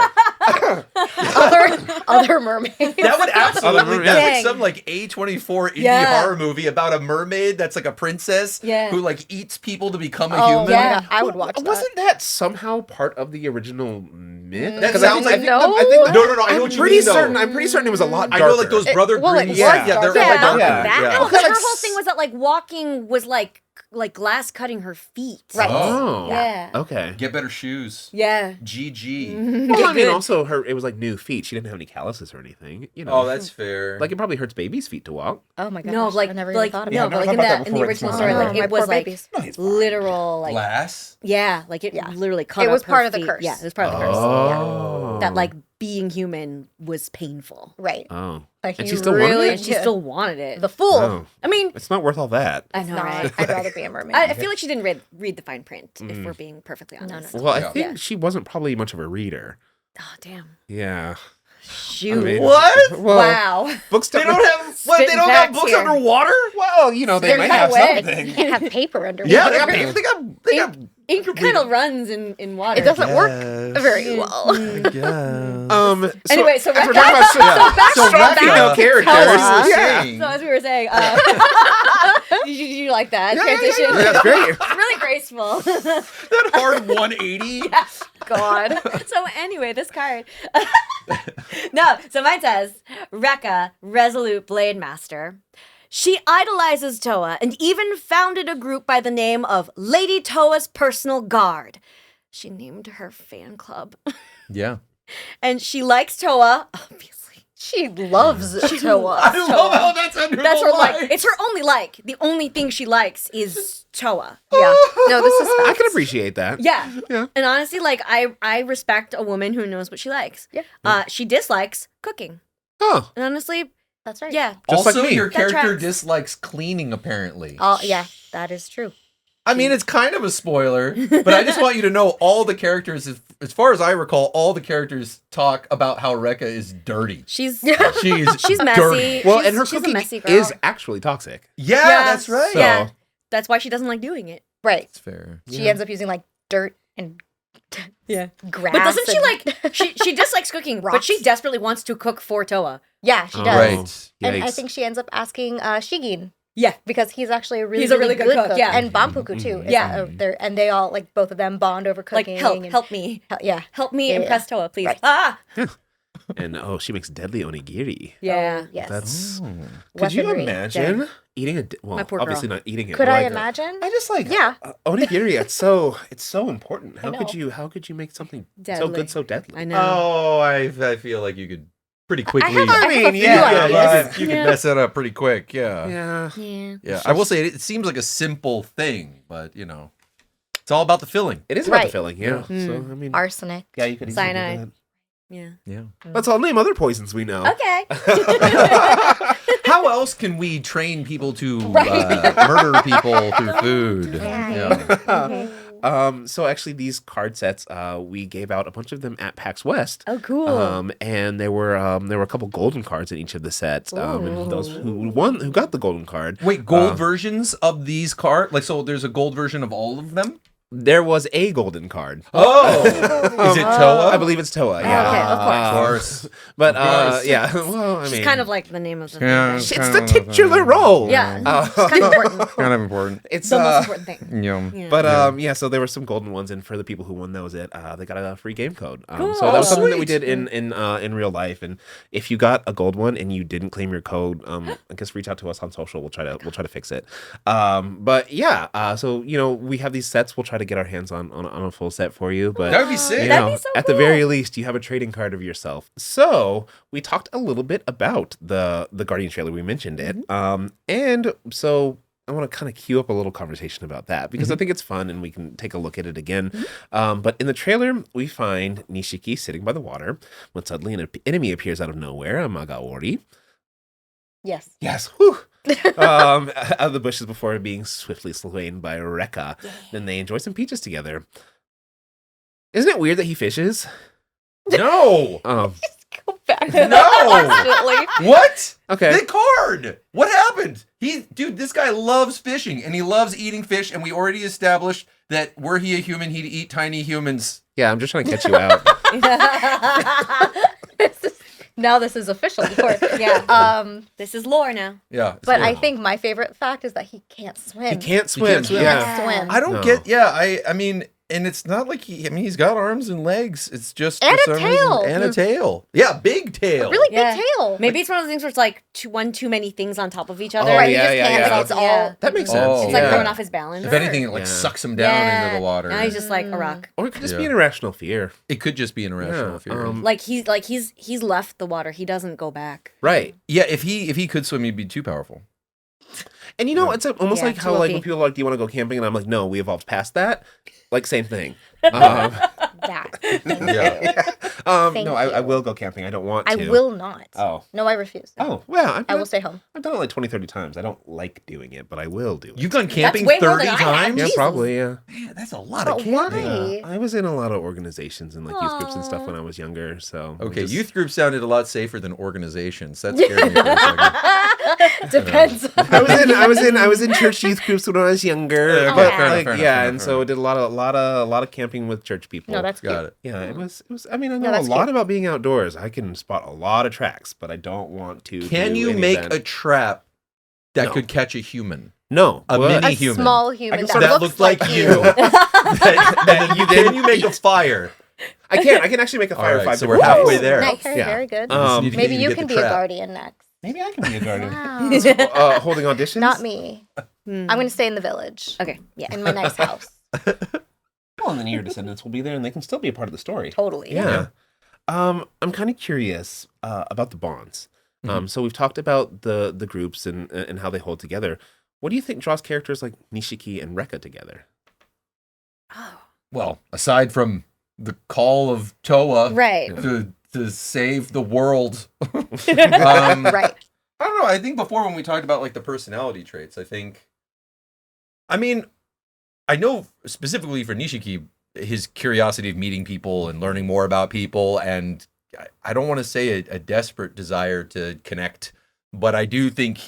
Speaker 2: other mermaids.
Speaker 1: That would absolutely. That's like
Speaker 4: Dang.
Speaker 1: some like A24 indie
Speaker 4: Yeah.
Speaker 1: horror movie about a mermaid that's like a princess
Speaker 4: Yeah.
Speaker 1: who like eats people to become a
Speaker 2: Oh,
Speaker 1: human.
Speaker 4: yeah.
Speaker 2: I would watch that.
Speaker 3: Wasn't that somehow part of the original myth?
Speaker 1: That
Speaker 3: 'Cause
Speaker 1: sounds
Speaker 3: I
Speaker 1: like-
Speaker 3: think,
Speaker 2: no.
Speaker 3: I think
Speaker 1: No, no, no. I know what you mean, though.
Speaker 3: I'm pretty certain it was a lot
Speaker 1: I
Speaker 3: darker.
Speaker 1: know, like those brother
Speaker 2: well, it
Speaker 1: Greens.
Speaker 2: was
Speaker 1: Yeah, they're
Speaker 2: darker.
Speaker 1: like
Speaker 4: Yeah.
Speaker 1: darker.
Speaker 3: Yeah.
Speaker 2: That?
Speaker 1: Yeah.
Speaker 4: No, because
Speaker 3: like
Speaker 4: her whole thing was that like walking was like glass cutting her feet.
Speaker 2: Right.
Speaker 3: Oh.
Speaker 4: Yeah.
Speaker 3: Okay.
Speaker 1: Get better shoes.
Speaker 4: Yeah.
Speaker 1: GG.
Speaker 3: Well, I mean,
Speaker 4: Good.
Speaker 3: also it was like new feet. She didn't have any calluses or anything. You know.
Speaker 1: Oh, that's fair.
Speaker 3: like it probably hurts babies' feet to walk.
Speaker 2: Oh my gosh.
Speaker 4: No, like
Speaker 2: I never even
Speaker 4: like
Speaker 2: thought
Speaker 4: no,
Speaker 2: about
Speaker 4: but
Speaker 3: never
Speaker 4: like in
Speaker 3: thought about
Speaker 4: that
Speaker 3: that
Speaker 4: in the
Speaker 3: before.
Speaker 4: original
Speaker 3: It's
Speaker 4: story,
Speaker 3: fine.
Speaker 4: like
Speaker 2: my
Speaker 4: it
Speaker 2: poor
Speaker 4: was like
Speaker 2: babies.
Speaker 3: No, it's fine.
Speaker 4: literal like
Speaker 1: glass.
Speaker 4: yeah, like it
Speaker 2: Yeah.
Speaker 4: literally cut
Speaker 2: It
Speaker 4: up
Speaker 2: was
Speaker 4: her
Speaker 2: part of the
Speaker 4: feet.
Speaker 2: curse.
Speaker 4: Yeah, it was part of the curse.
Speaker 3: Oh.
Speaker 4: That like being human was painful.
Speaker 2: Right.
Speaker 3: Oh.
Speaker 2: Like
Speaker 3: And
Speaker 2: you
Speaker 3: she still wanted
Speaker 2: really
Speaker 3: it?
Speaker 4: And she
Speaker 2: did.
Speaker 4: still wanted it.
Speaker 2: The fool.
Speaker 3: Oh.
Speaker 4: I mean,
Speaker 3: It's not worth all that.
Speaker 4: I
Speaker 2: It's
Speaker 4: know,
Speaker 2: not.
Speaker 4: right?
Speaker 2: I'd rather be a mermaid.
Speaker 4: I feel like she didn't read the fine print, if we're being perfectly
Speaker 2: no.
Speaker 4: honest.
Speaker 3: Well, I
Speaker 1: Yeah.
Speaker 3: think
Speaker 4: Yeah.
Speaker 3: she wasn't probably much of a reader.
Speaker 4: Oh, damn.
Speaker 3: Yeah.
Speaker 4: Shoot.
Speaker 3: I mean,
Speaker 1: What?
Speaker 3: Well,
Speaker 4: Wow.
Speaker 3: books
Speaker 1: They
Speaker 3: don't.
Speaker 1: don't have what? They
Speaker 4: Spitting
Speaker 1: don't have
Speaker 4: facts
Speaker 1: books
Speaker 4: here.
Speaker 1: underwater?
Speaker 3: Well, you know, they
Speaker 4: They're
Speaker 3: might
Speaker 4: kinda
Speaker 3: have
Speaker 4: wet.
Speaker 3: something.
Speaker 2: You can't have paper under.
Speaker 1: Yeah, they got paper. They got.
Speaker 4: Ink kind of runs in water.
Speaker 2: It doesn't work
Speaker 1: Yes.
Speaker 2: very well.
Speaker 1: Yeah.
Speaker 4: Anyway, so
Speaker 3: as we're
Speaker 4: Rekka-
Speaker 3: talking about
Speaker 1: So
Speaker 3: female
Speaker 1: Rekka,
Speaker 3: characters.
Speaker 2: Towa.
Speaker 3: Yeah.
Speaker 4: So as we were saying, did you like that
Speaker 3: Yeah,
Speaker 4: transition?
Speaker 3: yeah, that's great.
Speaker 4: It's really graceful.
Speaker 1: That hard 180.
Speaker 4: God. So anyway, this card. No, so mine says Rekka, resolute blade master. She idolizes Towa and even founded a group by the name of Lady Towa's Personal Guard. She named her fan club.
Speaker 1: Yeah.
Speaker 4: And she likes Towa, obviously.
Speaker 2: She loves Towa.
Speaker 1: I love how that's under
Speaker 4: That's
Speaker 1: the
Speaker 4: her
Speaker 1: line.
Speaker 4: like. It's her only like. The only thing she likes is Towa.
Speaker 2: Yeah. No, this is
Speaker 3: I
Speaker 2: facts.
Speaker 3: can appreciate that.
Speaker 4: Yeah.
Speaker 3: Yeah.
Speaker 4: And honestly, like I respect a woman who knows what she likes.
Speaker 2: Yeah.
Speaker 4: She dislikes cooking.
Speaker 3: Oh.
Speaker 4: And honestly,
Speaker 2: That's right.
Speaker 4: yeah.
Speaker 3: Just
Speaker 1: Also,
Speaker 3: like me.
Speaker 1: your
Speaker 4: That
Speaker 1: character
Speaker 4: tracks.
Speaker 1: dislikes cleaning, apparently.
Speaker 2: Oh, yeah. That is true.
Speaker 1: I mean, it's kind of a spoiler, but I just want you to know all the characters, as far as I recall, all the characters talk about how Rekka is dirty.
Speaker 4: She's
Speaker 1: She's
Speaker 4: messy.
Speaker 1: dirty.
Speaker 3: Well,
Speaker 4: she's,
Speaker 3: and her
Speaker 4: she's a
Speaker 3: cooking
Speaker 4: messy girl.
Speaker 3: is actually toxic.
Speaker 1: Yeah, that's right.
Speaker 3: So-
Speaker 4: Yeah. That's why she doesn't like doing it.
Speaker 2: Right.
Speaker 1: That's fair.
Speaker 2: She ends up using like dirt and
Speaker 4: Yeah.
Speaker 2: grass.
Speaker 4: But doesn't she
Speaker 2: and-
Speaker 4: like she dislikes cooking, but she
Speaker 2: Rocks.
Speaker 4: desperately wants to cook for Towa.
Speaker 2: Yeah, she
Speaker 3: Oh,
Speaker 2: does.
Speaker 1: Right.
Speaker 2: And I
Speaker 3: Yikes.
Speaker 2: think she ends up asking Shigin
Speaker 4: Yeah.
Speaker 2: because he's actually a really,
Speaker 4: He's a really good cook, yeah.
Speaker 2: And Banpuku too. is,
Speaker 4: Yeah.
Speaker 2: and they all like both of them bond over
Speaker 4: Like
Speaker 2: cooking.
Speaker 4: help
Speaker 2: and,
Speaker 4: me.
Speaker 2: Yeah.
Speaker 4: Help me
Speaker 2: Yeah,
Speaker 4: impress Towa, please.
Speaker 2: Right.
Speaker 4: Ah.
Speaker 3: And she makes deadly onigiri.
Speaker 4: Yeah.
Speaker 2: Oh, yes.
Speaker 3: That's.
Speaker 1: Oh.
Speaker 3: Could you
Speaker 2: Weaponry.
Speaker 3: imagine eating a? Well,
Speaker 4: My poor
Speaker 3: obviously
Speaker 4: girl.
Speaker 3: not eating it.
Speaker 2: Could
Speaker 3: but
Speaker 2: I
Speaker 3: like,
Speaker 2: imagine?
Speaker 3: I just like
Speaker 2: Yeah.
Speaker 3: onigiri. It's so important. How
Speaker 2: know.
Speaker 3: could you make something so
Speaker 4: Deadly.
Speaker 3: good so deadly?
Speaker 4: I know.
Speaker 1: Oh, I feel like you could pretty quickly.
Speaker 2: have a few
Speaker 3: yeah,
Speaker 2: ideas.
Speaker 1: You could mess that up pretty quick. Yeah.
Speaker 3: Yeah.
Speaker 4: Yeah.
Speaker 1: Yeah. I will say it seems like a simple thing, but you know, it's all about the filling.
Speaker 3: It is about the
Speaker 2: Right.
Speaker 3: filling. Yeah.
Speaker 4: Mm.
Speaker 3: So I mean,
Speaker 2: Arsenic.
Speaker 3: yeah, you could easily do
Speaker 4: Cyanide.
Speaker 3: that.
Speaker 4: Yeah.
Speaker 1: Yeah.
Speaker 3: Let's all name other poisons we know.
Speaker 4: Okay.
Speaker 1: How else can we train people to
Speaker 4: Right.
Speaker 1: murder people through food? Yeah.
Speaker 3: So actually, these card sets, we gave out a bunch of them at PAX West.
Speaker 4: Oh, cool.
Speaker 3: And there were a couple golden cards in each of the sets. And those who got the golden card.
Speaker 1: Wait, gold versions of these cards? Like, so there's a gold version of all of them?
Speaker 3: There was a golden card.
Speaker 1: Oh, is it Towa?
Speaker 3: I believe it's Towa. Yeah,
Speaker 2: okay, of
Speaker 1: Of course.
Speaker 3: But
Speaker 1: Of course.
Speaker 3: yeah, well, I
Speaker 4: She's
Speaker 3: mean,
Speaker 4: kind of like the name of the
Speaker 1: Yeah.
Speaker 3: it's the titular role.
Speaker 4: Yeah.
Speaker 3: Uh,
Speaker 4: It's kind of important.
Speaker 1: Kind of important.
Speaker 3: It's
Speaker 4: The most important thing.
Speaker 1: Yeah.
Speaker 4: Yeah.
Speaker 3: But yeah, so there were some golden ones, and for the people who won those, they got a free game code.
Speaker 4: Cool.
Speaker 3: So that was something that we
Speaker 1: Sweet.
Speaker 3: did in real life. And if you got a gold one and you didn't claim your code, I guess reach out to us on social. We'll try to fix it. But yeah, so we have these sets. We'll try to get our hands on a full set for you. But
Speaker 1: That would be sick.
Speaker 4: That'd be so
Speaker 3: at the
Speaker 4: cool.
Speaker 3: very least, you have a trading card of yourself. So we talked a little bit about the Guardian trailer. We mentioned it. And so to kind of cue up a little conversation about that because I think it's fun and we can take a look at it again. But in the trailer, we find Nishiki sitting by the water when suddenly an enemy appears out of nowhere, a Magaori.
Speaker 2: Yes.
Speaker 3: Yes. Whew. Out of the bushes before being swiftly slain by Rekka. Then they enjoy some peaches together. Isn't it weird that he fishes?
Speaker 1: No.
Speaker 3: Oh,
Speaker 2: Go back.
Speaker 1: No.
Speaker 2: Constantly.
Speaker 1: What?
Speaker 3: okay.
Speaker 1: The card. What happened? Dude, this guy loves fishing and he loves eating fish. And we already established that were he a human, he'd eat tiny humans.
Speaker 3: Yeah, I'm just trying to catch you out.
Speaker 2: Now this is official, of course.
Speaker 4: Yeah. This is lore now.
Speaker 1: Yeah.
Speaker 2: But I think my favorite fact is that he can't swim.
Speaker 3: He can't swim.
Speaker 1: swim.
Speaker 3: Yeah.
Speaker 2: Swim.
Speaker 1: I don't
Speaker 3: No.
Speaker 1: get. Yeah. I mean, and it's not like he's got arms and legs. It's just
Speaker 2: And
Speaker 1: for
Speaker 2: a
Speaker 1: some
Speaker 2: tail.
Speaker 1: reason, and a tail. Yeah, big tail.
Speaker 2: A really
Speaker 4: Yeah.
Speaker 2: big tail.
Speaker 4: Maybe it's one of those things where it's like too many things on top of each other.
Speaker 3: Oh,
Speaker 2: Right,
Speaker 3: yeah,
Speaker 2: he just
Speaker 3: yeah,
Speaker 2: can't.
Speaker 3: yeah.
Speaker 2: It's all.
Speaker 4: Yeah.
Speaker 3: That makes sense.
Speaker 1: Oh,
Speaker 4: It's like
Speaker 1: yeah.
Speaker 4: throwing off his balance.
Speaker 1: If anything, it like
Speaker 3: Yeah.
Speaker 1: sucks him down into the water.
Speaker 4: Now he's just like a rock.
Speaker 3: Or it could just
Speaker 1: Yeah.
Speaker 3: be an irrational fear.
Speaker 1: It could just be an irrational
Speaker 3: Yeah,
Speaker 1: fear.
Speaker 4: Like he's left the water. He doesn't go back.
Speaker 3: Right.
Speaker 1: Yeah, if he could swim, he'd be too powerful.
Speaker 3: And it's almost
Speaker 4: Yeah,
Speaker 3: like how
Speaker 4: too
Speaker 3: like
Speaker 4: OP.
Speaker 3: when people are like, do you want to go camping? And I'm like, no, we evolved past that. Like same thing.
Speaker 2: That.
Speaker 1: Yeah.
Speaker 2: Thank
Speaker 3: No, I
Speaker 2: you.
Speaker 3: will go camping. I don't want
Speaker 2: I
Speaker 3: to.
Speaker 2: will not.
Speaker 3: Oh.
Speaker 2: No, I refuse.
Speaker 3: Oh, well,
Speaker 2: I will stay home.
Speaker 3: I've done it like 20, 30 times. I don't like doing it, but I will do it.
Speaker 1: You've gone camping
Speaker 4: way more
Speaker 1: 30
Speaker 4: than I have.
Speaker 1: times?
Speaker 3: Yeah,
Speaker 4: Jesus.
Speaker 3: probably, yeah.
Speaker 1: Man, that's a lot of
Speaker 2: But
Speaker 1: camping.
Speaker 2: why?
Speaker 3: I was in a lot of organizations and like youth groups and stuff when I was younger, so...
Speaker 1: Okay,
Speaker 3: just-
Speaker 1: youth group sounded a lot safer than organizations. That scared me for a second.
Speaker 2: Depends.
Speaker 3: I was in church youth groups when I was younger,
Speaker 1: Yeah, okay,
Speaker 3: but
Speaker 1: fair enough,
Speaker 3: like
Speaker 1: fair enough,
Speaker 3: yeah,
Speaker 1: fair
Speaker 3: and
Speaker 1: enough,
Speaker 3: so
Speaker 1: fair
Speaker 3: I did a lot of camping with church people.
Speaker 2: No, that's
Speaker 1: Got
Speaker 2: cute.
Speaker 1: it.
Speaker 3: yeah, it was. I mean, I know a
Speaker 2: that's
Speaker 3: lot
Speaker 2: cute.
Speaker 3: about being outdoors. I can spot a lot of tracks, but I don't want to.
Speaker 1: Can
Speaker 3: do
Speaker 1: you
Speaker 3: any
Speaker 1: make
Speaker 3: of
Speaker 1: a
Speaker 3: that.
Speaker 1: trap that
Speaker 3: No.
Speaker 1: could catch a human?
Speaker 3: no
Speaker 1: a
Speaker 3: but-
Speaker 1: mini
Speaker 2: A
Speaker 1: human.
Speaker 2: small human
Speaker 3: can
Speaker 2: that,
Speaker 3: sort of-
Speaker 1: That
Speaker 2: looks
Speaker 1: looked like you. Can you make a fire?
Speaker 3: I can actually make a
Speaker 1: All
Speaker 3: fire
Speaker 1: right,
Speaker 3: 5
Speaker 1: so we're
Speaker 3: different
Speaker 1: halfway
Speaker 3: ways.
Speaker 1: there.
Speaker 2: Nice. Okay,
Speaker 3: Yeah.
Speaker 2: very good.
Speaker 1: Just need to
Speaker 2: Maybe
Speaker 1: get
Speaker 2: you
Speaker 1: to
Speaker 2: can
Speaker 1: get
Speaker 2: be
Speaker 1: the
Speaker 2: a
Speaker 1: trap.
Speaker 2: guardian next.
Speaker 3: Maybe I can be a guardian.
Speaker 2: Wow.
Speaker 3: Holding auditions.
Speaker 2: Not me. I'm going to stay in the village.
Speaker 4: Okay. Yeah.
Speaker 2: In my nice house.
Speaker 3: Well, and then your descendants will be there, and they can still be a part of the story.
Speaker 2: Totally.
Speaker 3: Yeah. I'm kind of curious about the bonds. So we've talked about the groups and how they hold together. What do you think draws characters like Nishiki and Rekka together?
Speaker 1: Well, aside from the call of Towa
Speaker 4: Right.
Speaker 1: to save the world.
Speaker 2: Right.
Speaker 1: I don't know. I think before when we talked about like the personality traits, I mean, I know specifically for Nishiki, his curiosity of meeting people and learning more about people, and I don't want to say a desperate desire to connect, but I do think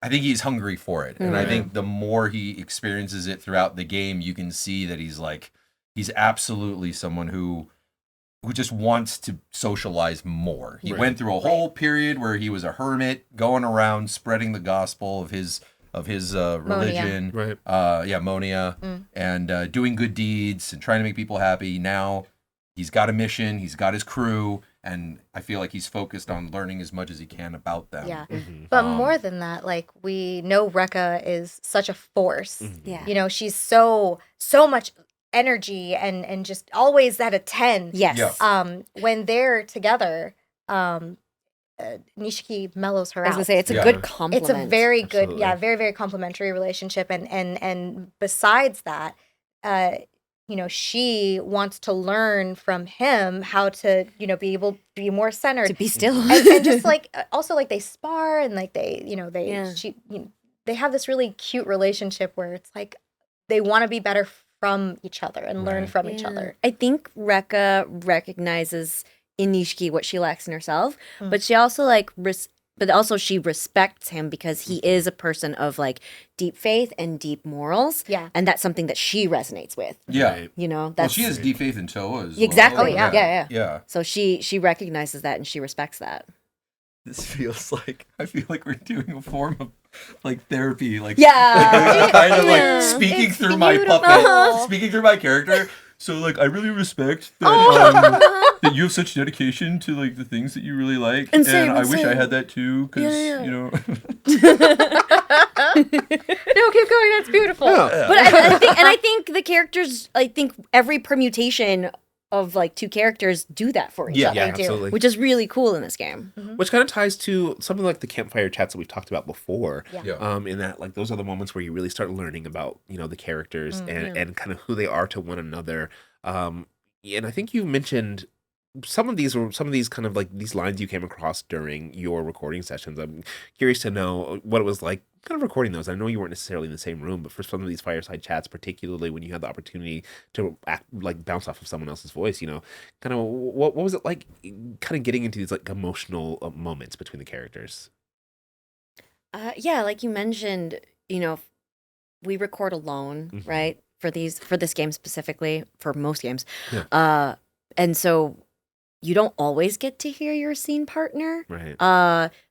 Speaker 1: I think he's hungry for it. And I think the more he experiences it throughout the game, you can see that he's absolutely someone who just wants to socialize more. He went through a whole period where he was a hermit, going around spreading the gospel of his religion,
Speaker 3: Right.
Speaker 1: Monia, and doing good deeds and trying to make people happy. Now he's got a mission, he's got his crew, and I feel like he's focused on learning as much as he can about them.
Speaker 2: Yeah. But more than that, like we know Rekka is such a force.
Speaker 4: Yeah.
Speaker 2: You know, she's so much energy and just always at a 10.
Speaker 4: Yes.
Speaker 1: Yeah.
Speaker 2: When they're together, Nishiki mellows her
Speaker 4: I was
Speaker 2: out.
Speaker 4: gonna say it's a
Speaker 1: Yeah.
Speaker 4: good compliment.
Speaker 2: It's a very good,
Speaker 3: Absolutely.
Speaker 2: very, very complimentary relationship. And besides that, she wants to learn from him how to, be able to be more centered.
Speaker 4: to be still.
Speaker 2: and just like also like they spar and like they
Speaker 4: Yeah.
Speaker 2: they have this really cute relationship where it's like they want to be better from each other and learn
Speaker 1: Right.
Speaker 2: from each other.
Speaker 4: I think Rekka recognizes in Nishiki what she lacks in herself, but she also she respects him because he is a person of like deep faith and deep morals.
Speaker 2: Yeah.
Speaker 4: And that's something that she resonates with.
Speaker 1: Yeah.
Speaker 3: Right.
Speaker 1: Well,
Speaker 4: That's
Speaker 1: she has deep faith in Towa as
Speaker 4: Exactly.
Speaker 1: well.
Speaker 2: Oh, yeah.
Speaker 4: Yeah.
Speaker 1: Yeah.
Speaker 4: So she recognizes that and she respects that.
Speaker 1: This feels like I feel like we're doing a form of like therapy, like
Speaker 4: Yeah.
Speaker 1: kind of
Speaker 4: Yeah.
Speaker 1: like speaking
Speaker 2: It's
Speaker 1: through my
Speaker 2: beautiful.
Speaker 1: puppet, speaking through my character. So like I really respect that
Speaker 4: Oh.
Speaker 1: that you have such dedication to like the things that you really like,
Speaker 4: And
Speaker 1: and,
Speaker 4: same,
Speaker 1: I
Speaker 4: and
Speaker 1: wish I
Speaker 4: same.
Speaker 1: had that too, because
Speaker 4: Yeah.
Speaker 1: you know.
Speaker 2: No, keep going. That's beautiful.
Speaker 4: But I think the characters, I think every permutation like two characters do that for each
Speaker 1: Yeah.
Speaker 4: other.
Speaker 3: Yeah,
Speaker 2: They do.
Speaker 3: absolutely.
Speaker 4: Which is really cool in this game.
Speaker 3: Which kind of ties to something like the campfire chats that we've talked about before.
Speaker 2: Yeah.
Speaker 1: Yeah.
Speaker 3: In that, like, those are the moments where you really start learning about, the characters and kind of who they are to one another. And I think you mentioned some of these kind of like these lines you came across during your recording sessions. I'm curious to know what it was like kind of recording those. I know you weren't necessarily in the same room, but for some of these fireside chats, particularly when you had the opportunity to act, like bounce off of someone else's voice, kind of what was it like kind of getting into these like emotional moments between the characters?
Speaker 4: Yeah, like you mentioned, we record alone, right? For this game specifically, for most games.
Speaker 3: Yeah.
Speaker 4: And so you don't always get to hear your scene partner.
Speaker 3: Right.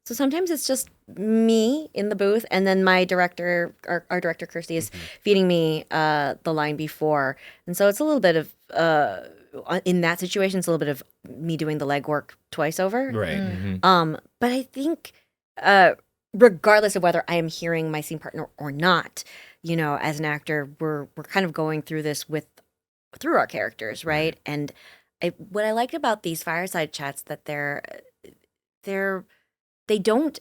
Speaker 4: So sometimes it's just me in the booth, and then my director, our director Kirsty, is feeding me the line before, and so it's a little bit of in that situation, it's a little bit of me doing the legwork twice over.
Speaker 3: Right.
Speaker 4: But I think regardless of whether I am hearing my scene partner or not, as an actor, we're kind of going through this through our characters, right? And what I liked about these fireside chats that they don't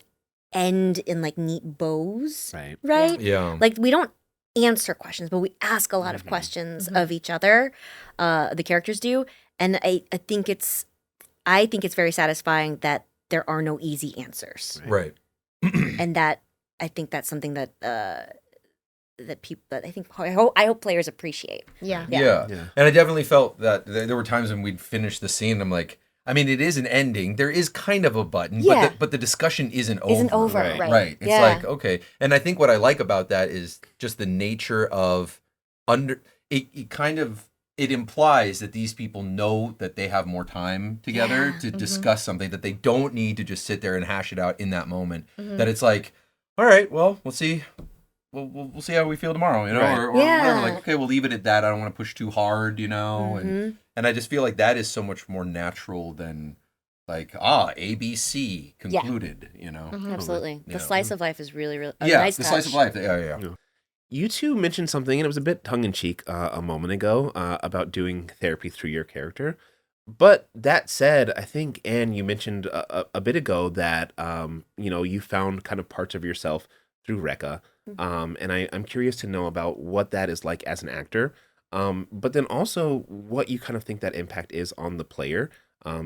Speaker 4: end in like neat bows, right?
Speaker 1: Yeah.
Speaker 4: Like we don't answer questions, but we ask a lot of questions of each other. The characters do, and I think it's very satisfying that there are no easy answers,
Speaker 1: Right.
Speaker 4: and that I think that's something that I hope players appreciate.
Speaker 2: Yeah.
Speaker 1: Yeah. And I definitely felt that there were times when we'd finish the scene, I'm like, I mean, it is an ending. There is kind of a button, but the discussion isn't over. Right. It's like, okay. And I think what I like about that is just the nature of it implies that these people know that they have more time together to discuss something, that they don't need to just sit there and hash it out in that moment. That it's like, all right, well, we'll see. We'll see how we feel tomorrow, or whatever. Like, okay, we'll leave it at that. I don't want to push too hard, and I just feel like that is so much more natural than like, ABC concluded,
Speaker 4: Absolutely. The slice of life is really, really
Speaker 1: nice
Speaker 4: the
Speaker 1: touch. Slice of life. Yeah.
Speaker 3: You two mentioned something, and it was a bit tongue-in-cheek a moment ago about doing therapy through your character. But that said, I think, Anne, you mentioned a bit ago that, you found kind of parts of yourself through Rekka. And I'm curious to know about what that is like as an actor. But then also what you kind of think that impact is on the player.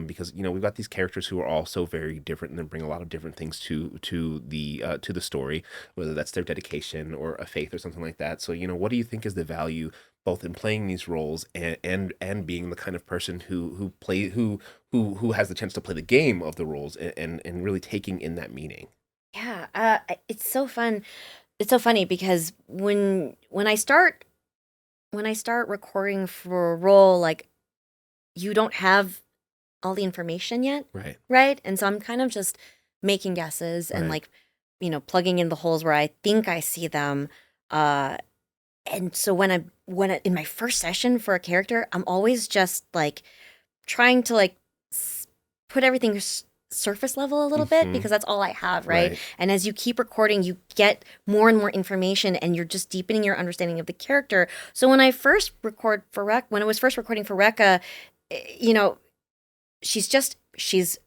Speaker 3: Because we've got these characters who are all so very different and then bring a lot of different things to the story, whether that's their dedication or a faith or something like that. So what do you think is the value both in playing these roles and being the kind of person who has the chance to play the game of the roles and really taking in that meaning?
Speaker 4: Yeah, it's so fun. It's so funny because when I start recording for a role, like you don't have all the information yet, right? And so I'm kind of just making guesses and like, plugging in the holes where I think I see them. And so when I in my first session for a character, I'm always just like trying to like put everything surface level a little bit because that's all I have, right? And as you keep recording, you get more and more information and you're just deepening your understanding of the character. So when I first when I was first recording for Rekka, she's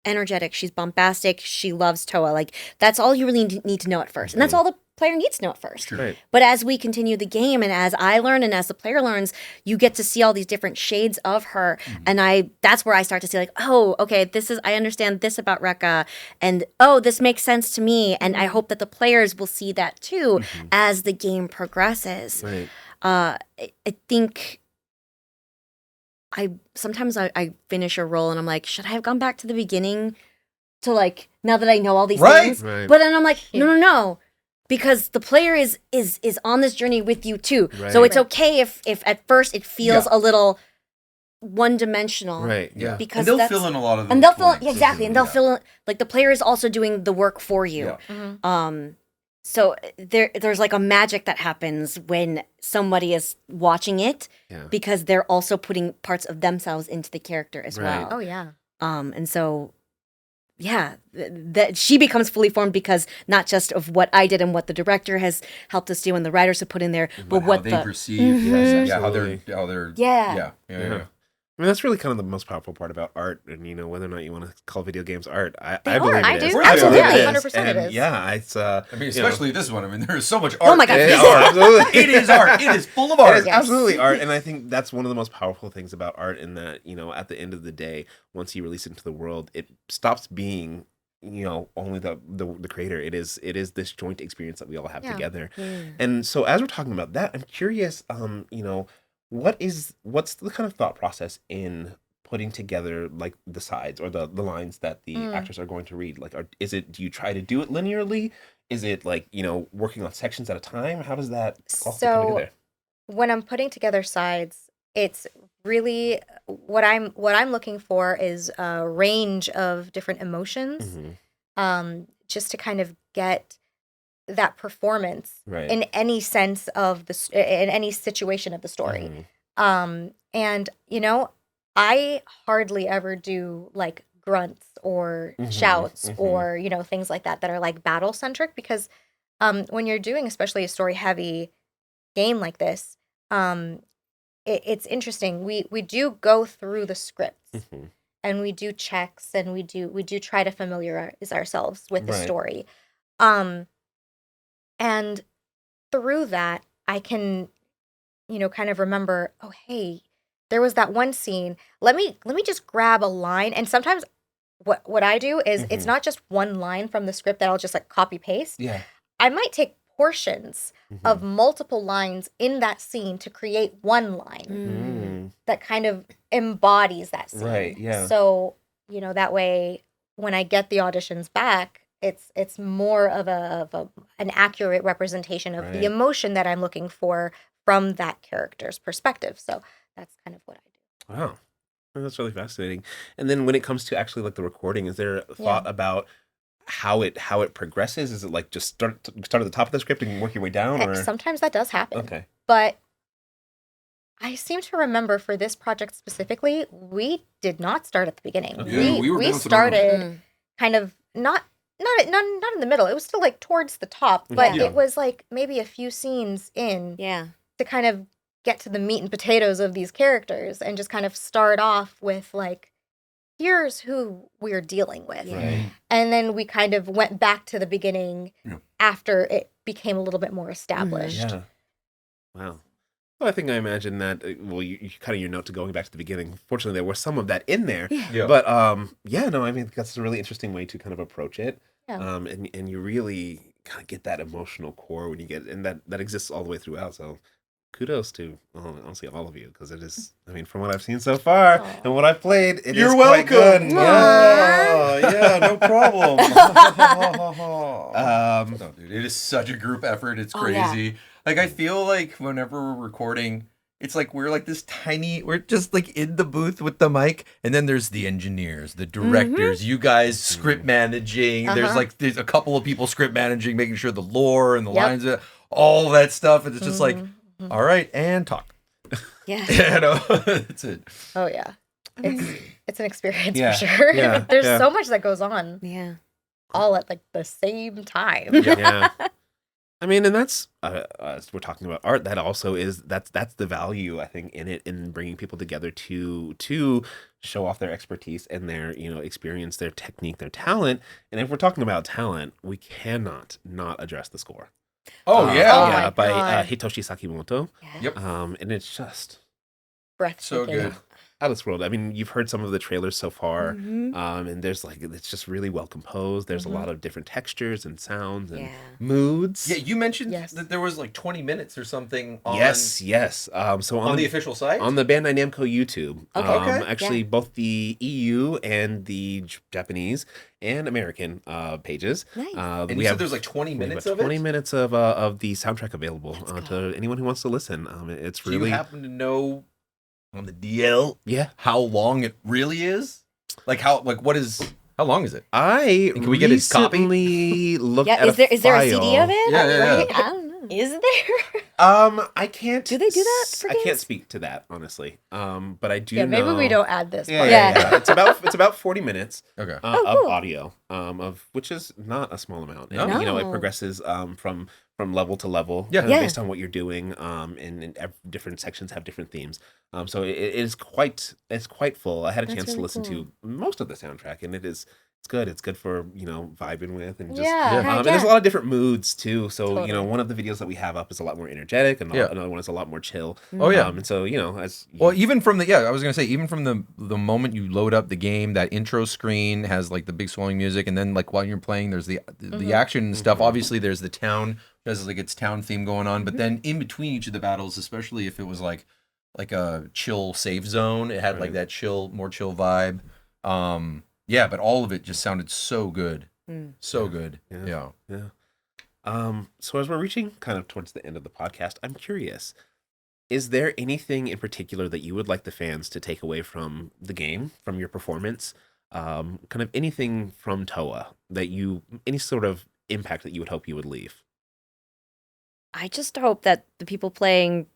Speaker 4: energetic, she's bombastic, she loves Towa. Like that's all you really need to know at first. And that's all the player needs to know at first.
Speaker 3: Right.
Speaker 4: But as we continue the game and as I learn and as the player learns, you get to see all these different shades of her. And that's where I start to see like, oh, okay, I understand this about Rekka, and oh, this makes sense to me. And I hope that the players will see that too as the game progresses.
Speaker 3: Right.
Speaker 4: I think sometimes I finish a role and I'm like, should I have gone back to the beginning to like, now that I know all these things?
Speaker 3: Right.
Speaker 4: But then I'm like, no. Because the player is on this journey with you too.
Speaker 3: Right.
Speaker 4: So it's okay if at first it feels a little one-dimensional.
Speaker 3: Right.
Speaker 1: Yeah.
Speaker 4: Because
Speaker 1: and they'll fill in a lot of
Speaker 4: and
Speaker 1: those
Speaker 4: they'll fill
Speaker 1: points.
Speaker 4: exactly, and they'll fill in, like the player is also doing the work for you.
Speaker 1: Yeah.
Speaker 4: So there's like a magic that happens when somebody is watching it because they're also putting parts of themselves into the character as well.
Speaker 2: Oh yeah.
Speaker 4: And so that she becomes fully formed because not just of what I did and what the director has helped us do and the writers have put in there, but what
Speaker 1: how they perceive, how they're, yeah.
Speaker 3: I mean, that's really kind of the most powerful part about art, and whether or not you want to call video games art, I
Speaker 2: They
Speaker 3: believe
Speaker 2: are.
Speaker 3: it
Speaker 2: I
Speaker 3: is.
Speaker 2: do.
Speaker 1: Absolutely.
Speaker 3: It is.
Speaker 2: 100% it
Speaker 3: And
Speaker 2: is.
Speaker 3: yeah, it's
Speaker 1: I mean, especially this one. I mean, there's so much art.
Speaker 4: Oh my God.
Speaker 3: It is art, absolutely.
Speaker 1: It is art. It is full of
Speaker 3: It
Speaker 1: art.
Speaker 3: is absolutely art, and I think that's one of the most powerful things about art. In that, at the end of the day, once you release it into the world, it stops being, only the creator. It is this joint experience that we all have together. And so, as we're talking about that, I'm curious. What's the kind of thought process in putting together like the sides or the lines that the actors are going to read? Like, do you try to do it linearly? Is it like, working on sections at a time? How does that all come together?
Speaker 2: When I'm putting together sides, it's really what I'm looking for is a range of different emotions, just to kind of get that performance in any sense of in any situation of the story. And I hardly ever do like grunts or shouts or things like that are like battle centric, because when you're doing especially a story heavy game like this, it's interesting. We do go through the scripts and we do checks and we do try to familiarize ourselves with the story. And through that, I can, kind of remember, oh, hey, there was that one scene. Let me just grab a line. And sometimes what I do is it's not just one line from the script that I'll just like copy paste.
Speaker 3: Yeah.
Speaker 2: I might take portions of multiple lines in that scene to create one line that kind of embodies that scene.
Speaker 3: Right, yeah.
Speaker 2: So, that way when I get the auditions back, it's more of an accurate representation of the emotion that I'm looking for from that character's perspective. So that's kind of what I do.
Speaker 3: Wow. Well, that's really fascinating. And then when it comes to actually like the recording, is there a thought about how it progresses? Is it like just start at the top of the script and work your way down? Or
Speaker 2: sometimes that does happen.
Speaker 3: Okay.
Speaker 2: But I seem to remember for this project specifically, we did not start at the beginning.
Speaker 1: Okay.
Speaker 2: We started kind of not in the middle. It was still like towards the top, but it was like maybe a few scenes in to kind of get to the meat and potatoes of these characters and just kind of start off with like, here's who we're dealing with.
Speaker 3: Right.
Speaker 2: And then we kind of went back to the beginning after it became a little bit more established.
Speaker 3: Yeah. Wow. Well, I think I imagine that, you kind of your note to going back to the beginning. Fortunately, there was some of that in there.
Speaker 1: Yeah.
Speaker 3: But, I mean, that's a really interesting way to kind of approach it.
Speaker 2: Yeah.
Speaker 3: And you really kind of get that emotional core when you get, and that exists all the way throughout. So kudos to, honestly, all of you, because it is, I mean, from what I've seen so far and what I've played, it is quite good.
Speaker 1: Yeah, no problem. No, dude, it is such a group effort. It's crazy. Like, I feel like whenever we're recording, it's like we're like this tiny, we're just like in the booth with the mic, and then there's the engineers, the directors, you guys script managing. There's a couple of people script managing, making sure the lore and the lines, all that stuff. And it's just like, all right, and talk.
Speaker 4: Yeah.
Speaker 1: That's it.
Speaker 2: Oh yeah. It's an experience for sure.
Speaker 3: Yeah.
Speaker 2: There's so much that goes on.
Speaker 4: Yeah.
Speaker 2: All at like the same time.
Speaker 3: Yeah. I mean, and that's as we're talking about art, that also is that's the value, I think, in it, in bringing people together to show off their expertise and their experience, their technique, their talent. And if we're talking about talent, we cannot not address the score.
Speaker 1: Oh yeah,
Speaker 3: by Hitoshi Sakimoto.
Speaker 1: Yep.
Speaker 3: And it's just
Speaker 2: Breathtaking.
Speaker 1: So good.
Speaker 3: out of this world. I mean, you've heard some of the trailers so far, and there's it's just really well composed. There's a lot of different textures and sounds and moods.
Speaker 1: Yeah, you mentioned that there was like 20 minutes or something on
Speaker 3: Yes. So
Speaker 1: on the official site?
Speaker 3: on the Bandai Namco YouTube.
Speaker 1: Okay.
Speaker 3: Actually, both the EU and the Japanese and American pages.
Speaker 4: Nice.
Speaker 1: And you said there's like 20 minutes of it?
Speaker 3: 20 minutes of the soundtrack available to anyone who wants to listen. It's
Speaker 1: Do
Speaker 3: really
Speaker 1: you happen to know on the DL how long it really is? How long is it?
Speaker 3: I
Speaker 1: can we get his copy?
Speaker 3: recently looked at
Speaker 4: Is there a CD
Speaker 3: file.
Speaker 4: of it?
Speaker 1: Yeah.
Speaker 4: Right? I don't know. Is there?
Speaker 3: I can't.
Speaker 4: Do they do that for
Speaker 3: I can't
Speaker 4: games?
Speaker 3: speak to that honestly. But I do
Speaker 2: Yeah,
Speaker 3: know.
Speaker 2: maybe we don't add this
Speaker 3: Yeah,
Speaker 2: part.
Speaker 3: yeah. It's about 40 minutes.
Speaker 1: Okay.
Speaker 3: Of
Speaker 4: cool.
Speaker 3: audio, of which is not a small amount. And,
Speaker 1: No.
Speaker 3: you know, it
Speaker 4: No.
Speaker 3: progresses from level to level,
Speaker 1: Yeah.
Speaker 3: kind of
Speaker 4: Yeah.
Speaker 3: based on what you're doing. And different sections have different themes. So it is quite full. I had a
Speaker 4: That's
Speaker 3: chance to
Speaker 4: really
Speaker 3: listen to most of the soundtrack, and it's good. It's good for vibing with and just
Speaker 2: Yeah.
Speaker 1: Yeah.
Speaker 3: and there's a lot of different moods too. So
Speaker 2: Totally.
Speaker 3: one of the videos that we have up is a lot more energetic, and
Speaker 1: Yeah.
Speaker 3: another one is a lot more chill.
Speaker 1: Oh yeah.
Speaker 3: And so as
Speaker 1: Well, even from I was gonna say, even from the moment you load up the game, that intro screen has like the big swelling music, and then like while you're playing, there's the action and stuff. Obviously, there's the town, there's like its town theme going on, but then in between each of the battles, especially if it was like a chill safe zone, it had like that more chill vibe. Yeah, but all of it just sounded so good, so good. Yeah.
Speaker 3: So as we're reaching kind of towards the end of the podcast, I'm curious, is there anything in particular that you would like the fans to take away from the game, from your performance, kind of anything from Towa any sort of impact that you would hope you would leave?
Speaker 4: I just hope that the people playing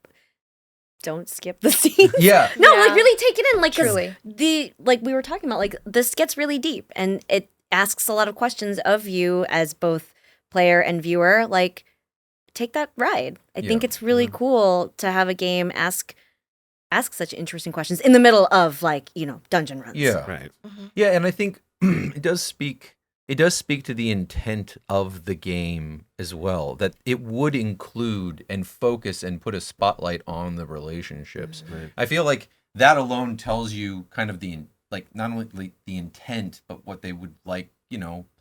Speaker 4: don't skip the scenes.
Speaker 1: Yeah.
Speaker 4: No,
Speaker 2: Yeah.
Speaker 4: like really take it in. Like 'cause
Speaker 2: Truly.
Speaker 4: like we were talking about, like this gets really deep and it asks a lot of questions of you as both player and viewer. Like, take that ride. I think
Speaker 1: Yeah.
Speaker 4: it's really cool to have a game ask such interesting questions in the middle of dungeon runs.
Speaker 1: Yeah.
Speaker 3: Right.
Speaker 1: Yeah, and I think it does speak to the intent of the game as well, that it would include and focus and put a spotlight on the relationships.
Speaker 3: Right.
Speaker 1: I feel like that alone tells you kind of not only the intent, but what they would like,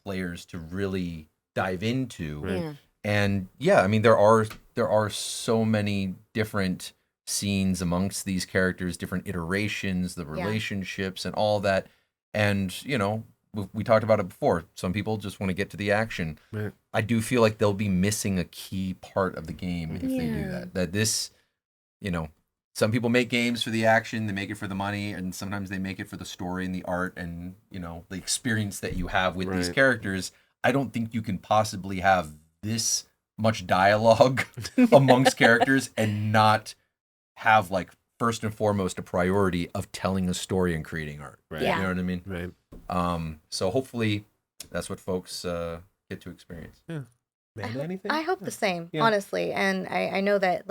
Speaker 1: players to really dive into.
Speaker 3: Right.
Speaker 4: Yeah.
Speaker 1: And yeah, I mean there are so many different scenes amongst these characters, different iterations, the relationships and all that. And, we talked about it before. Some people just want to get to the action.
Speaker 3: Right.
Speaker 1: I do feel like they'll be missing a key part of the game if they do that. That this, some people make games for the action, they make it for the money, and sometimes they make it for the story and the art and, the experience that you have with these
Speaker 3: Right.
Speaker 1: characters. I don't think you can possibly have this much dialogue amongst characters and not have first and foremost a priority of telling a story and creating art.
Speaker 3: Right.
Speaker 4: Yeah.
Speaker 1: You know what I mean?
Speaker 3: Right.
Speaker 1: So hopefully that's what folks get to experience.
Speaker 3: Amanda, anything?
Speaker 2: I hope the same,
Speaker 3: Yeah.
Speaker 2: honestly. And I know that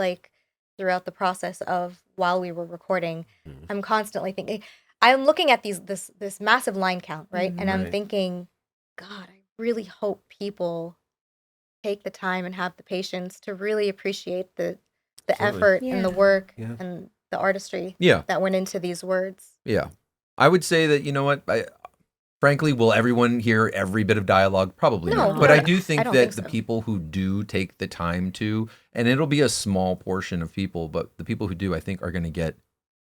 Speaker 2: throughout the process of while we were recording, I'm constantly thinking, I'm looking at this massive line count, right? And I'm
Speaker 3: Right.
Speaker 2: thinking, God, I really hope people take the time and have the patience to really appreciate the
Speaker 3: Absolutely.
Speaker 2: effort and the
Speaker 4: Yeah.
Speaker 2: work
Speaker 3: Yeah.
Speaker 2: and the artistry
Speaker 1: Yeah.
Speaker 2: that went into these words.
Speaker 1: Yeah. I would say that, frankly, will everyone hear every bit of dialogue? Probably
Speaker 2: No,
Speaker 1: not. But I
Speaker 2: no,
Speaker 1: do think
Speaker 2: I don't
Speaker 1: that
Speaker 2: think
Speaker 1: the
Speaker 2: so.
Speaker 1: people who do take the time to, and it'll be a small portion of people, but the people who do, I think, are going to get,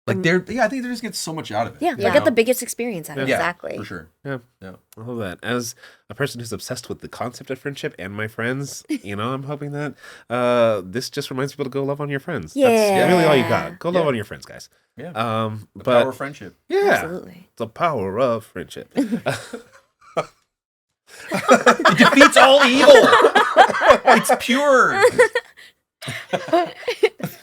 Speaker 1: I think they're just get so much out of it.
Speaker 4: Yeah,
Speaker 2: Yeah.
Speaker 4: they get the biggest experience out of it.
Speaker 1: Yeah,
Speaker 2: Exactly.
Speaker 1: for sure.
Speaker 3: Yeah.
Speaker 1: Yeah.
Speaker 3: I love that. As a person who's obsessed with the concept of friendship and my friends, I'm hoping that this just reminds people to go love on your friends. That's
Speaker 4: Yeah.
Speaker 3: really all you got. Go love
Speaker 1: Yeah.
Speaker 3: on your friends, guys.
Speaker 1: Yeah. The
Speaker 3: But
Speaker 1: power of friendship.
Speaker 3: yeah,
Speaker 4: Absolutely.
Speaker 3: the power of friendship.
Speaker 1: It defeats all evil. It's pure.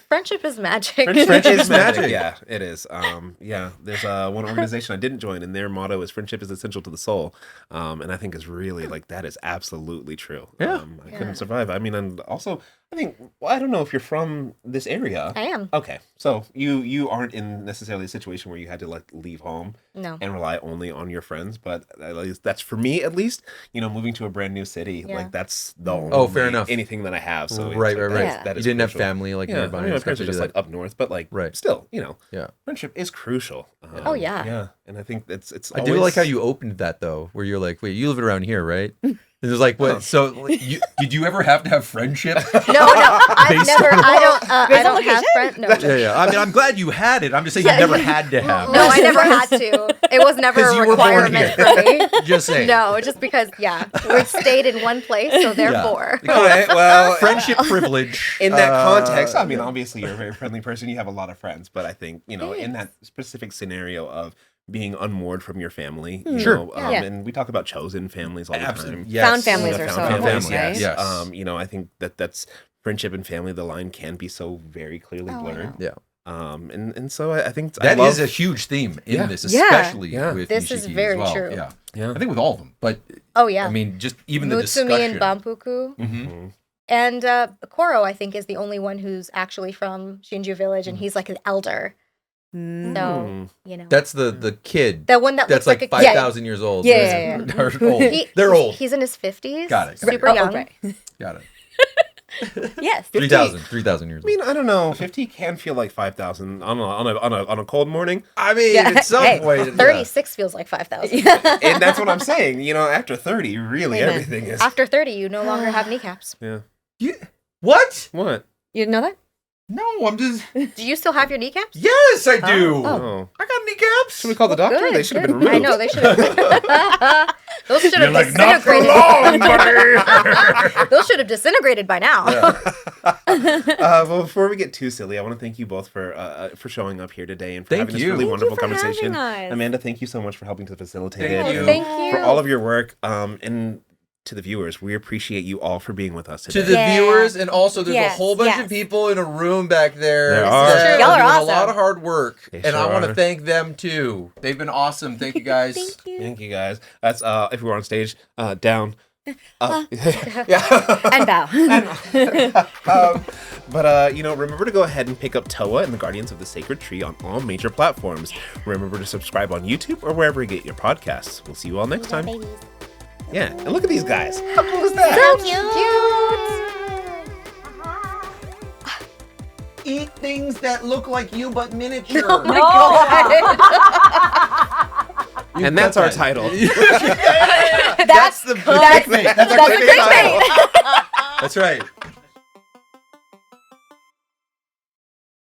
Speaker 2: Friendship is magic.
Speaker 1: Friendship is magic.
Speaker 3: Yeah, it is. There's one organization I didn't join, and their motto is "Friendship is essential to the soul," and I think is really that is absolutely true.
Speaker 1: Yeah.
Speaker 3: I couldn't survive. I mean, and also I think I don't know if you're from this area.
Speaker 2: I am.
Speaker 3: Okay, so you aren't in necessarily a situation where you had to leave home
Speaker 2: No.
Speaker 3: and rely only on your friends, but at least that's for me at least. Moving to a brand new city,
Speaker 2: Yeah.
Speaker 3: that's the only
Speaker 1: Oh, fair enough.
Speaker 3: anything that I have. So it's
Speaker 1: Right.
Speaker 3: that
Speaker 4: Yeah.
Speaker 3: is- that
Speaker 1: You
Speaker 3: is
Speaker 1: didn't have
Speaker 3: crucial.
Speaker 1: family nearby.
Speaker 3: I mean, my
Speaker 1: and stuff
Speaker 3: parents
Speaker 1: to
Speaker 3: are
Speaker 1: do
Speaker 3: just
Speaker 1: that.
Speaker 3: up north, but
Speaker 1: Right.
Speaker 3: still,
Speaker 1: Yeah.
Speaker 3: friendship is crucial.
Speaker 2: Oh, yeah.
Speaker 3: yeah, and I think it's.
Speaker 1: I do like how you opened that though, where you're like, "Wait, you live around here, right?" And it was like, "What? So, did you ever have to have friendship?"
Speaker 2: No, I've
Speaker 1: Based
Speaker 2: never.
Speaker 1: on-
Speaker 2: I don't have friends. No,
Speaker 1: Yeah. I mean, I'm glad you had it. I'm just saying you never had to have.
Speaker 2: no, I never had to. It was never
Speaker 1: 'Cause
Speaker 2: a
Speaker 1: you were born
Speaker 2: requirement
Speaker 1: here.
Speaker 2: for me.
Speaker 1: Just saying.
Speaker 2: No, just because, we stayed in one place, so therefore.
Speaker 3: Okay, well,
Speaker 1: Friendship privilege.
Speaker 3: in that context, I mean, obviously you're a very friendly person. You have a lot of friends, but I think in that specific scenario of being unmoored from your family,
Speaker 1: Sure.
Speaker 4: Yeah.
Speaker 3: and we talk about chosen families all the
Speaker 1: Absolutely.
Speaker 3: time.
Speaker 1: Yes.
Speaker 4: Found families are so
Speaker 3: Found
Speaker 4: important,
Speaker 3: families,
Speaker 4: right?
Speaker 1: Yes.
Speaker 3: I think that's friendship and family, the line can be so very clearly blurred.
Speaker 1: Yeah.
Speaker 3: And so I think
Speaker 1: that is a huge theme in this, especially with
Speaker 2: this
Speaker 1: Nishiki
Speaker 2: is very
Speaker 1: as well.
Speaker 2: true.
Speaker 1: Yeah. I think with all of them, but
Speaker 2: I
Speaker 1: mean, just even
Speaker 2: Mutsumi
Speaker 1: the discussion.
Speaker 2: and Banpuku.
Speaker 1: Mm-hmm.
Speaker 2: And Koro, I think, is the only one who's actually from Shinju Village, and he's like an elder. So, you know.
Speaker 1: That's the kid.
Speaker 2: The one
Speaker 1: that's
Speaker 2: looks
Speaker 1: like
Speaker 2: a
Speaker 1: 5,000 years old.
Speaker 2: Yeah.
Speaker 1: They're old. They're old.
Speaker 2: He's in his 50s.
Speaker 1: Got it.
Speaker 2: Super young.
Speaker 4: Right.
Speaker 1: Got it.
Speaker 4: Yes.
Speaker 1: 3,000 years
Speaker 3: I mean,
Speaker 1: old.
Speaker 3: I don't know. 50 can feel like 5,000 on a cold morning.
Speaker 1: I mean, at some point.
Speaker 2: 36 feels like 5,000.
Speaker 3: And that's what I'm saying. You know, after 30, really
Speaker 4: Amen.
Speaker 3: everything is.
Speaker 2: After 30, you no longer have kneecaps.
Speaker 3: Yeah.
Speaker 1: What?
Speaker 3: What?
Speaker 4: You didn't know that?
Speaker 1: No, I'm just.
Speaker 2: Do you still have your kneecaps?
Speaker 1: Yes, I do.
Speaker 3: Oh.
Speaker 1: I got kneecaps.
Speaker 3: Should we call the doctor?
Speaker 2: Good,
Speaker 3: They should have
Speaker 2: good.
Speaker 3: been removed.
Speaker 2: I know, they should have. Those should have
Speaker 1: like, not for
Speaker 2: disintegrated.
Speaker 1: long, buddy.
Speaker 2: Those should have disintegrated by now.
Speaker 3: Well, before we get too silly, I want to thank you both for showing up here today and for
Speaker 1: Thank
Speaker 3: having this
Speaker 1: you.
Speaker 3: really
Speaker 1: Thank
Speaker 3: wonderful
Speaker 4: for
Speaker 3: conversation.
Speaker 4: having us.
Speaker 3: Amanda, thank you so much for helping to facilitate
Speaker 1: Thank
Speaker 3: it.
Speaker 1: you.
Speaker 2: Thank you.
Speaker 3: For all of your work. And to the viewers, we appreciate you all for being with us today.
Speaker 1: To the viewers, and also there's a
Speaker 4: Yes,
Speaker 1: whole bunch
Speaker 4: yes.
Speaker 1: of people in a room back there.
Speaker 3: There
Speaker 1: that
Speaker 3: are.
Speaker 4: Y'all are
Speaker 1: doing
Speaker 4: awesome.
Speaker 1: a lot of hard work,
Speaker 3: They
Speaker 1: and I
Speaker 3: sure
Speaker 1: want to
Speaker 3: are.
Speaker 1: thank them too. They've been awesome. Thank you guys.
Speaker 4: Thank you.
Speaker 3: Thank you guys. That's if we were on stage, down. Yeah.
Speaker 4: And bow.
Speaker 3: But you know, remember to go ahead and pick up Towa and the Guardians of the Sacred Tree on all major platforms. Remember to subscribe on YouTube or wherever you get your podcasts. We'll see you all next time. Yeah, and look at these guys. How cool is that?
Speaker 2: Cute.
Speaker 1: Eat things that look like you but miniature.
Speaker 2: Oh my God.
Speaker 3: And that's our title.
Speaker 1: That's the clickbait. That's our clickbait title. That's right.